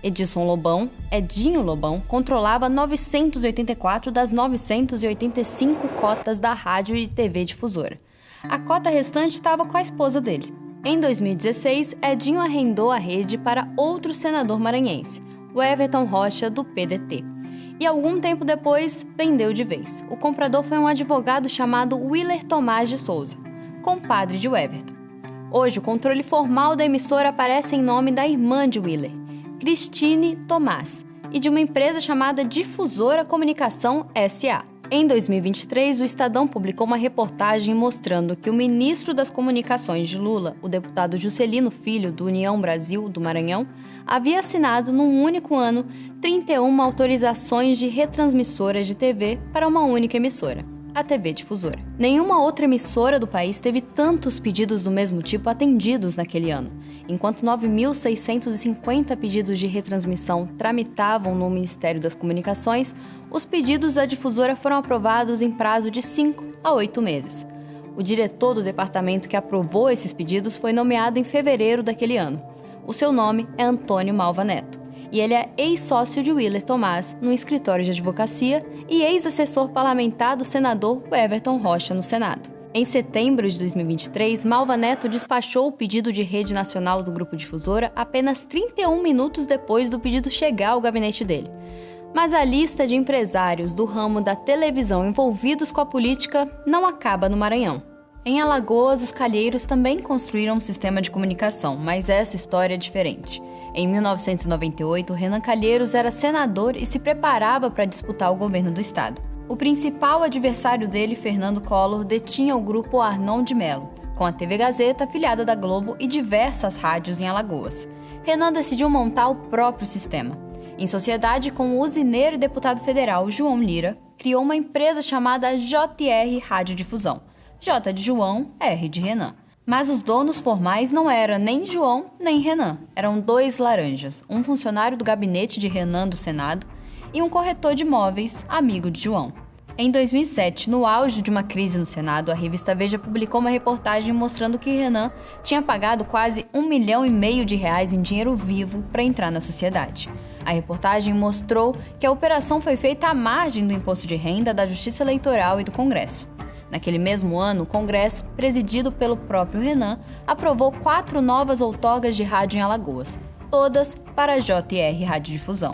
Edson Lobão, Edinho Lobão, controlava 984 das 985 cotas da rádio e TV Difusora. A cota restante estava com a esposa dele. Em 2016, Edinho arrendou a rede para outro senador maranhense, o Everton Rocha, do PDT. E algum tempo depois, vendeu de vez. O comprador foi um advogado chamado Willer Tomás de Souza, compadre de Everton. Hoje, o controle formal da emissora aparece em nome da irmã de Willer, Cristine Tomás, e de uma empresa chamada Difusora Comunicação S.A. Em 2023, o Estadão publicou uma reportagem mostrando que o ministro das Comunicações de Lula, o deputado Juscelino Filho, do União Brasil, do Maranhão, havia assinado, num único ano, 31 autorizações de retransmissoras de TV para uma única emissora, a TV Difusora. Nenhuma outra emissora do país teve tantos pedidos do mesmo tipo atendidos naquele ano. Enquanto 9.650 pedidos de retransmissão tramitavam no Ministério das Comunicações, os pedidos da difusora foram aprovados em prazo de 5 a 8 meses. O diretor do departamento que aprovou esses pedidos foi nomeado em fevereiro daquele ano. O seu nome é Antônio Malva Neto, e ele é ex-sócio de Willer Tomás no escritório de advocacia e ex-assessor parlamentar do senador Everton Rocha no Senado. Em setembro de 2023, Malva Neto despachou o pedido de rede nacional do Grupo Difusora apenas 31 minutos depois do pedido chegar ao gabinete dele. Mas a lista de empresários do ramo da televisão envolvidos com a política não acaba no Maranhão. Em Alagoas, os calheiros também construíram um sistema de comunicação, mas essa história é diferente. Em 1998, Renan Calheiros era senador e se preparava para disputar o governo do estado. O principal adversário dele, Fernando Collor, detinha o grupo Arnon de Mello, com a TV Gazeta, afiliada da Globo, e diversas rádios em Alagoas. Renan decidiu montar o próprio sistema. Em sociedade com o usineiro e deputado federal João Lira, criou uma empresa chamada JR Radiodifusão. J de João, R de Renan. Mas os donos formais não eram nem João nem Renan. Eram dois laranjas, um funcionário do gabinete de Renan do Senado e um corretor de imóveis, amigo de João. Em 2007, no auge de uma crise no Senado, a revista Veja publicou uma reportagem mostrando que Renan tinha pagado quase R$1,5 milhão em dinheiro vivo para entrar na sociedade. A reportagem mostrou que a operação foi feita à margem do imposto de renda, da Justiça Eleitoral e do Congresso. Naquele mesmo ano, o Congresso, presidido pelo próprio Renan, aprovou 4 novas outorgas de rádio em Alagoas, todas para a JR Radiodifusão.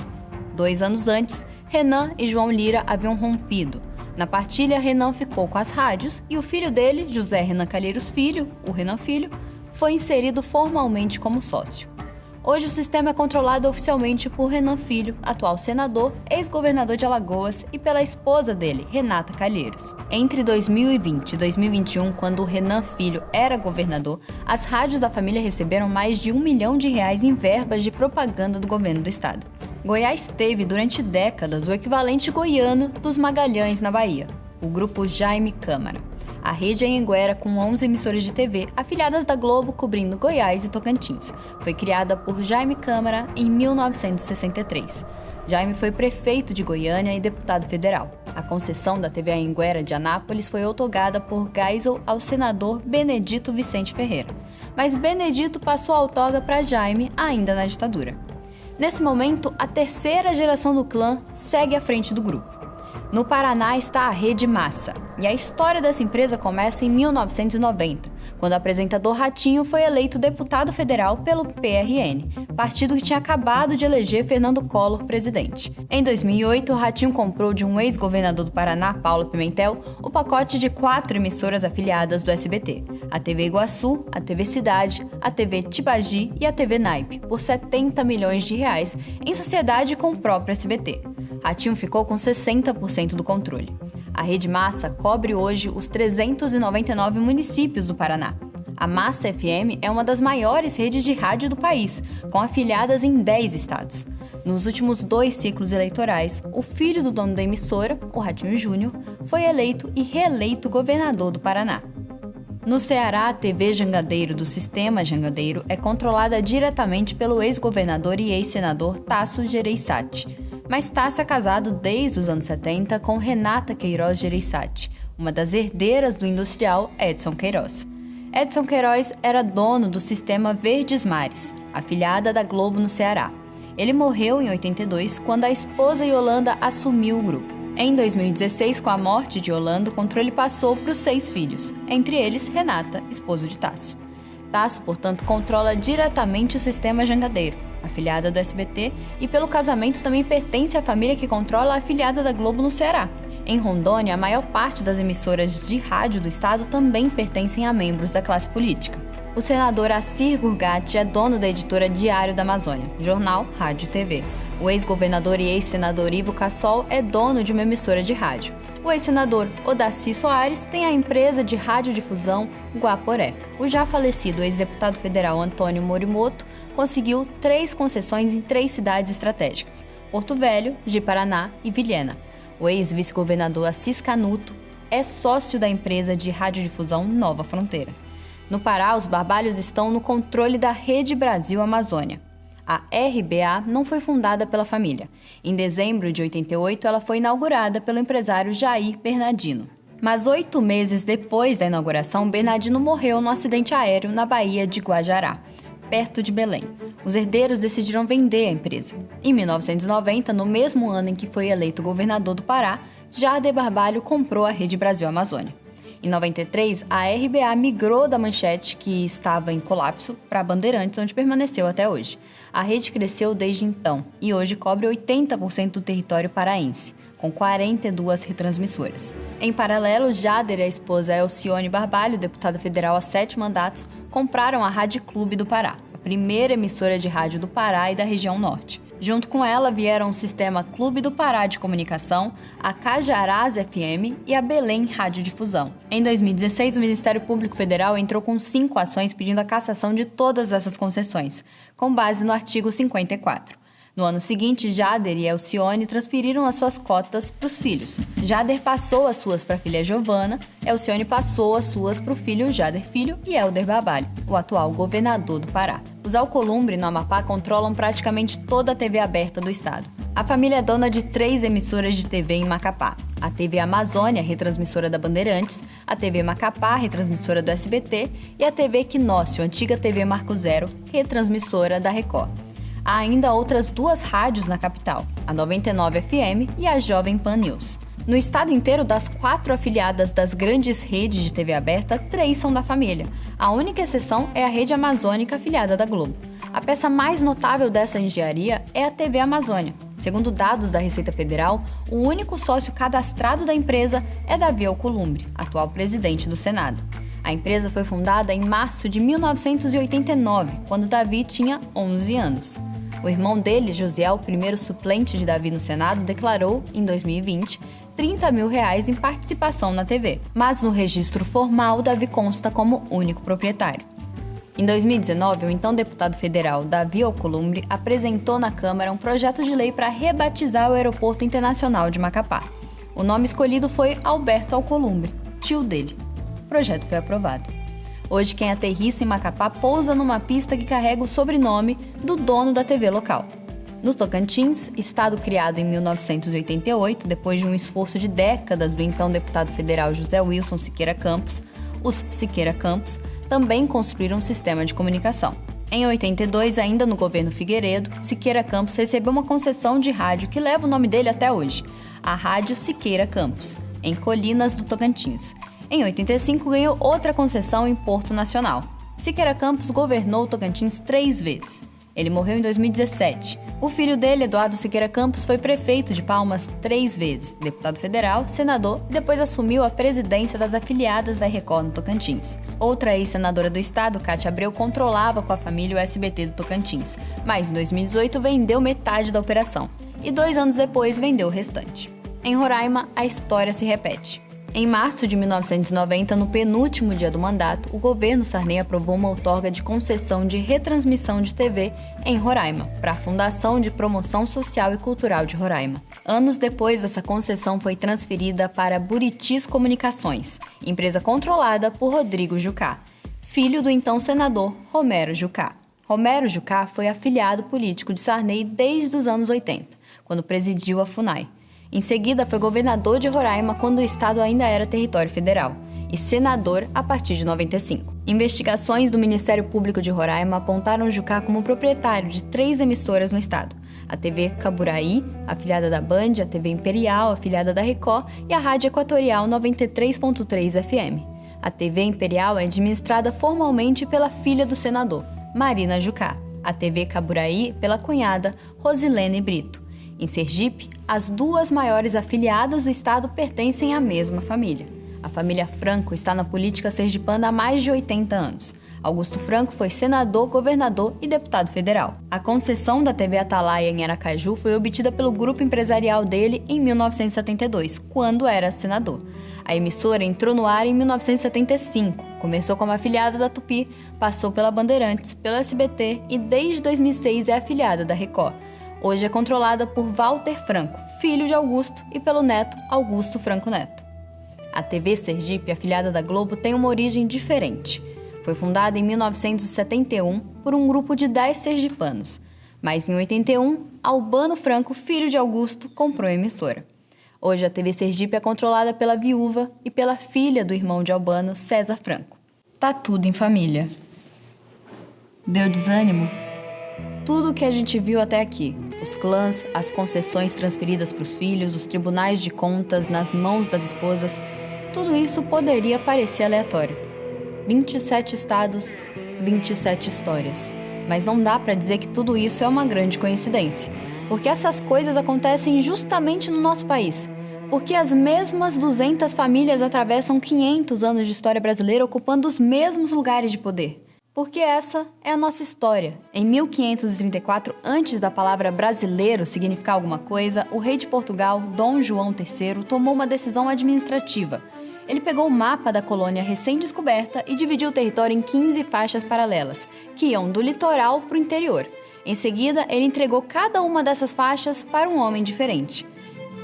2 anos antes, Renan e João Lira haviam rompido. Na partilha, Renan ficou com as rádios e o filho dele, José Renan Calheiros Filho, o Renan Filho, foi inserido formalmente como sócio. Hoje o sistema é controlado oficialmente por Renan Filho, atual senador, ex-governador de Alagoas, e pela esposa dele, Renata Calheiros. Entre 2020 e 2021, quando o Renan Filho era governador, as rádios da família receberam mais de R$1 milhão em verbas de propaganda do governo do estado. Goiás teve, durante décadas, o equivalente goiano dos Magalhães na Bahia, o grupo Jaime Câmara. A rede é em Anhanguera, com 11 emissoras de TV, afiliadas da Globo, cobrindo Goiás e Tocantins. Foi criada por Jaime Câmara em 1963. Jaime foi prefeito de Goiânia e deputado federal. A concessão da TV Anhanguera de Anápolis foi outorgada por Geisel ao senador Benedito Vicente Ferreira. Mas Benedito passou a outorga para Jaime ainda na ditadura. Nesse momento, a terceira geração do clã segue à frente do grupo. No Paraná está a Rede Massa, e a história dessa empresa começa em 1990, quando o apresentador Ratinho foi eleito deputado federal pelo PRN, partido que tinha acabado de eleger Fernando Collor presidente. Em 2008, o Ratinho comprou de um ex-governador do Paraná, Paulo Pimentel, o pacote de 4 emissoras afiliadas do SBT, a TV Iguaçu, a TV Cidade, a TV Tibagi e a TV Naipe, por R$70 milhões, em sociedade com o próprio SBT. Ratinho ficou com 60% do controle. A Rede Massa cobre hoje os 399 municípios do Paraná. A Massa FM é uma das maiores redes de rádio do país, com afiliadas em 10 estados. Nos últimos 2 ciclos eleitorais, o filho do dono da emissora, o Ratinho Júnior, foi eleito e reeleito governador do Paraná. No Ceará, a TV Jangadeiro do Sistema Jangadeiro é controlada diretamente pelo ex-governador e ex-senador Tasso Gereissati. Mas Tasso é casado desde os anos 70 com Renata Queiroz Gereissati, uma das herdeiras do industrial Edson Queiroz. Edson Queiroz era dono do Sistema Verdes Mares, afiliada da Globo no Ceará. Ele morreu em 82, quando a esposa Yolanda assumiu o grupo. Em 2016, com a morte de Yolanda, o controle passou para os 6 filhos, entre eles Renata, esposo de Tasso. Tasso, portanto, controla diretamente o Sistema Jangadeiro, afiliada do SBT, e pelo casamento também pertence à família que controla a afiliada da Globo no Ceará. Em Rondônia, a maior parte das emissoras de rádio do estado também pertencem a membros da classe política. O senador Assir Gurgatti é dono da editora Diário da Amazônia, jornal, rádio e TV. O ex-governador e ex-senador Ivo Cassol é dono de uma emissora de rádio. O ex-senador Odaci Soares tem a empresa de radiodifusão Guaporé. O já falecido ex-deputado federal Antônio Morimoto conseguiu 3 concessões em 3 cidades estratégicas: Porto Velho, Ji-Paraná e Vilhena. O ex-vice-governador Assis Canuto é sócio da empresa de radiodifusão Nova Fronteira. No Pará, os barbalhos estão no controle da Rede Brasil Amazônia. A RBA não foi fundada pela família. Em dezembro de 88, ela foi inaugurada pelo empresário Jair Bernardino. Mas 8 meses depois da inauguração, Bernardino morreu num acidente aéreo na Baía de Guajará, perto de Belém. Os herdeiros decidiram vender a empresa. Em 1990, no mesmo ano em que foi eleito governador do Pará, Jader Barbalho comprou a Rede Brasil Amazônia. Em 93, a RBA migrou da Manchete, que estava em colapso, para a Bandeirantes, onde permaneceu até hoje. A rede cresceu desde então e hoje cobre 80% do território paraense, com 42 retransmissoras. Em paralelo, Jader e a esposa Elcione Barbalho, deputada federal há 7 mandatos, compraram a Rádio Clube do Pará, a primeira emissora de rádio do Pará e da região norte. Junto com ela vieram o Sistema Clube do Pará de Comunicação, a Cajarás FM e a Belém Radiodifusão. Em 2016, o Ministério Público Federal entrou com 5 ações pedindo a cassação de todas essas concessões, com base no artigo 54. No ano seguinte, Jader e Elcione transferiram as suas cotas para os filhos. Jader passou as suas para a filha Giovana, Elcione passou as suas para o filho Jader Filho e Helder Barbalho, o atual governador do Pará. Os Alcolumbre, no Amapá, controlam praticamente toda a TV aberta do estado. A família é dona de 3 emissoras de TV em Macapá: a TV Amazônia, retransmissora da Bandeirantes, a TV Macapá, retransmissora do SBT, e a TV Equinócio, antiga TV Marco Zero, retransmissora da Record. Há ainda outras 2 rádios na capital, a 99 FM e a Jovem Pan News. No estado inteiro, das 4 afiliadas das grandes redes de TV aberta, 3 são da família. A única exceção é a Rede Amazônica, afiliada da Globo. A peça mais notável dessa engenharia é a TV Amazônia. Segundo dados da Receita Federal, o único sócio cadastrado da empresa é Davi Alcolumbre, atual presidente do Senado. A empresa foi fundada em março de 1989, quando Davi tinha 11 anos. O irmão dele, Josiel, primeiro suplente de Davi no Senado, declarou, em 2020, R$30 mil em participação na TV. Mas no registro formal, Davi consta como único proprietário. Em 2019, o então deputado federal Davi Alcolumbre apresentou na Câmara um projeto de lei para rebatizar o Aeroporto Internacional de Macapá. O nome escolhido foi Alberto Alcolumbre, tio dele. O projeto foi aprovado. Hoje, quem aterrissa em Macapá pousa numa pista que carrega o sobrenome do dono da TV local. No Tocantins, estado criado em 1988, depois de um esforço de décadas do então deputado federal José Wilson Siqueira Campos, os Siqueira Campos também construíram um sistema de comunicação. Em 82, ainda no governo Figueiredo, Siqueira Campos recebeu uma concessão de rádio que leva o nome dele até hoje, a Rádio Siqueira Campos, em Colinas do Tocantins. Em 85, ganhou outra concessão em Porto Nacional. Siqueira Campos governou o Tocantins 3 vezes. Ele morreu em 2017. O filho dele, Eduardo Siqueira Campos, foi prefeito de Palmas 3 vezes, deputado federal, senador e depois assumiu a presidência das afiliadas da Record no Tocantins. Outra ex-senadora do estado, Cátia Abreu, controlava com a família o SBT do Tocantins, mas em 2018 vendeu metade da operação e 2 anos depois vendeu o restante. Em Roraima, a história se repete. Em março de 1990, no penúltimo dia do mandato, o governo Sarney aprovou uma outorga de concessão de retransmissão de TV em Roraima, para a Fundação de Promoção Social e Cultural de Roraima. Anos depois, essa concessão foi transferida para Buritis Comunicações, empresa controlada por Rodrigo Jucá, filho do então senador Romero Jucá. Romero Jucá foi afiliado político de Sarney desde os anos 80, quando presidiu a FUNAI. Em seguida, foi governador de Roraima quando o estado ainda era território federal e senador a partir de 95. Investigações do Ministério Público de Roraima apontaram Jucá como proprietário de 3 emissoras no estado: a TV Caburaí, afiliada da Band, a TV Imperial, afiliada da Record, e a Rádio Equatorial 93.3 FM. A TV Imperial é administrada formalmente pela filha do senador, Marina Jucá. A TV Caburaí pela cunhada, Rosilene Brito. Em Sergipe, as 2 maiores afiliadas do estado pertencem à mesma família. A família Franco está na política sergipana há mais de 80 anos. Augusto Franco foi senador, governador e deputado federal. A concessão da TV Atalaia em Aracaju foi obtida pelo grupo empresarial dele em 1972, quando era senador. A emissora entrou no ar em 1975, começou como afiliada da Tupi, passou pela Bandeirantes, pela SBT e desde 2006 é afiliada da Record. Hoje é controlada por Walter Franco, filho de Augusto, e pelo neto Augusto Franco Neto. A TV Sergipe, afiliada da Globo, tem uma origem diferente. Foi fundada em 1971 por um grupo de 10 sergipanos, mas em 81, Albano Franco, filho de Augusto, comprou a emissora. Hoje a TV Sergipe é controlada pela viúva e pela filha do irmão de Albano, César Franco. Tá tudo em família. Deu desânimo? Tudo o que a gente viu até aqui, os clãs, as concessões transferidas para os filhos, os tribunais de contas nas mãos das esposas, tudo isso poderia parecer aleatório. 27 estados, 27 histórias. Mas não dá para dizer que tudo isso é uma grande coincidência, porque essas coisas acontecem justamente no nosso país. Porque as mesmas 200 famílias atravessam 500 anos de história brasileira ocupando os mesmos lugares de poder. Porque essa é a nossa história. Em 1534, antes da palavra brasileiro significar alguma coisa, o rei de Portugal, Dom João III, tomou uma decisão administrativa. Ele pegou o mapa da colônia recém-descoberta e dividiu o território em 15 faixas paralelas, que iam do litoral para o interior. Em seguida, ele entregou cada uma dessas faixas para um homem diferente.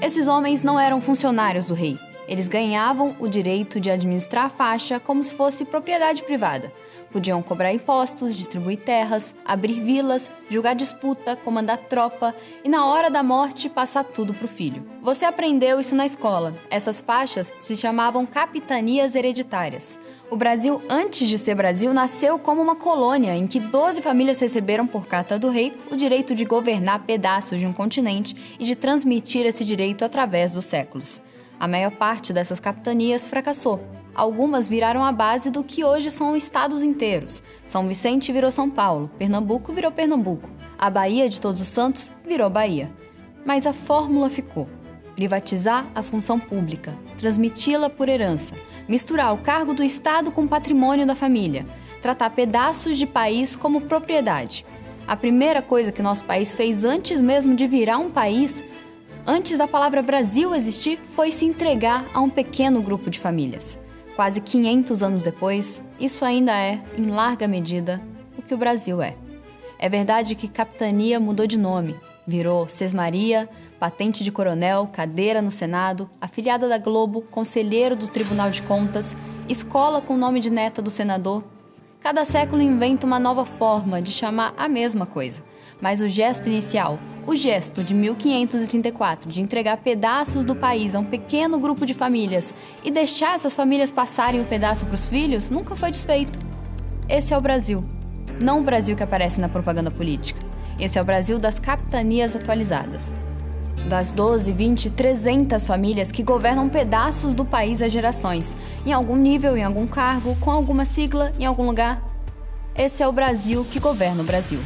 Esses homens não eram funcionários do rei. Eles ganhavam o direito de administrar a faixa como se fosse propriedade privada. Podiam cobrar impostos, distribuir terras, abrir vilas, julgar disputa, comandar tropa e, na hora da morte, passar tudo para o filho. Você aprendeu isso na escola. Essas faixas se chamavam capitanias hereditárias. O Brasil, antes de ser Brasil, nasceu como uma colônia em que 12 famílias receberam por carta do rei o direito de governar pedaços de um continente e de transmitir esse direito através dos séculos. A maior parte dessas capitanias fracassou. Algumas viraram a base do que hoje são estados inteiros. São Vicente virou São Paulo, Pernambuco virou Pernambuco, a Bahia de Todos os Santos virou Bahia. Mas a fórmula ficou: privatizar a função pública, transmiti-la por herança, misturar o cargo do Estado com o patrimônio da família, tratar pedaços de país como propriedade. A primeira coisa que nosso país fez antes mesmo de virar um país, antes da palavra Brasil existir, foi se entregar a um pequeno grupo de famílias. Quase 500 anos depois, isso ainda é, em larga medida, o que o Brasil é. É verdade que capitania mudou de nome, virou Sesmaria, patente de coronel, cadeira no Senado, afiliada da Globo, conselheiro do Tribunal de Contas, escola com nome de neta do senador. Cada século inventa uma nova forma de chamar a mesma coisa. Mas o gesto inicial, o gesto de 1534 de entregar pedaços do país a um pequeno grupo de famílias e deixar essas famílias passarem o pedaço para os filhos, nunca foi desfeito. Esse é o Brasil. Não o Brasil que aparece na propaganda política. Esse é o Brasil das capitanias atualizadas. Das 12, 20, 300 famílias que governam pedaços do país há gerações, em algum nível, em algum cargo, com alguma sigla, em algum lugar. Esse é o Brasil que governa o Brasil.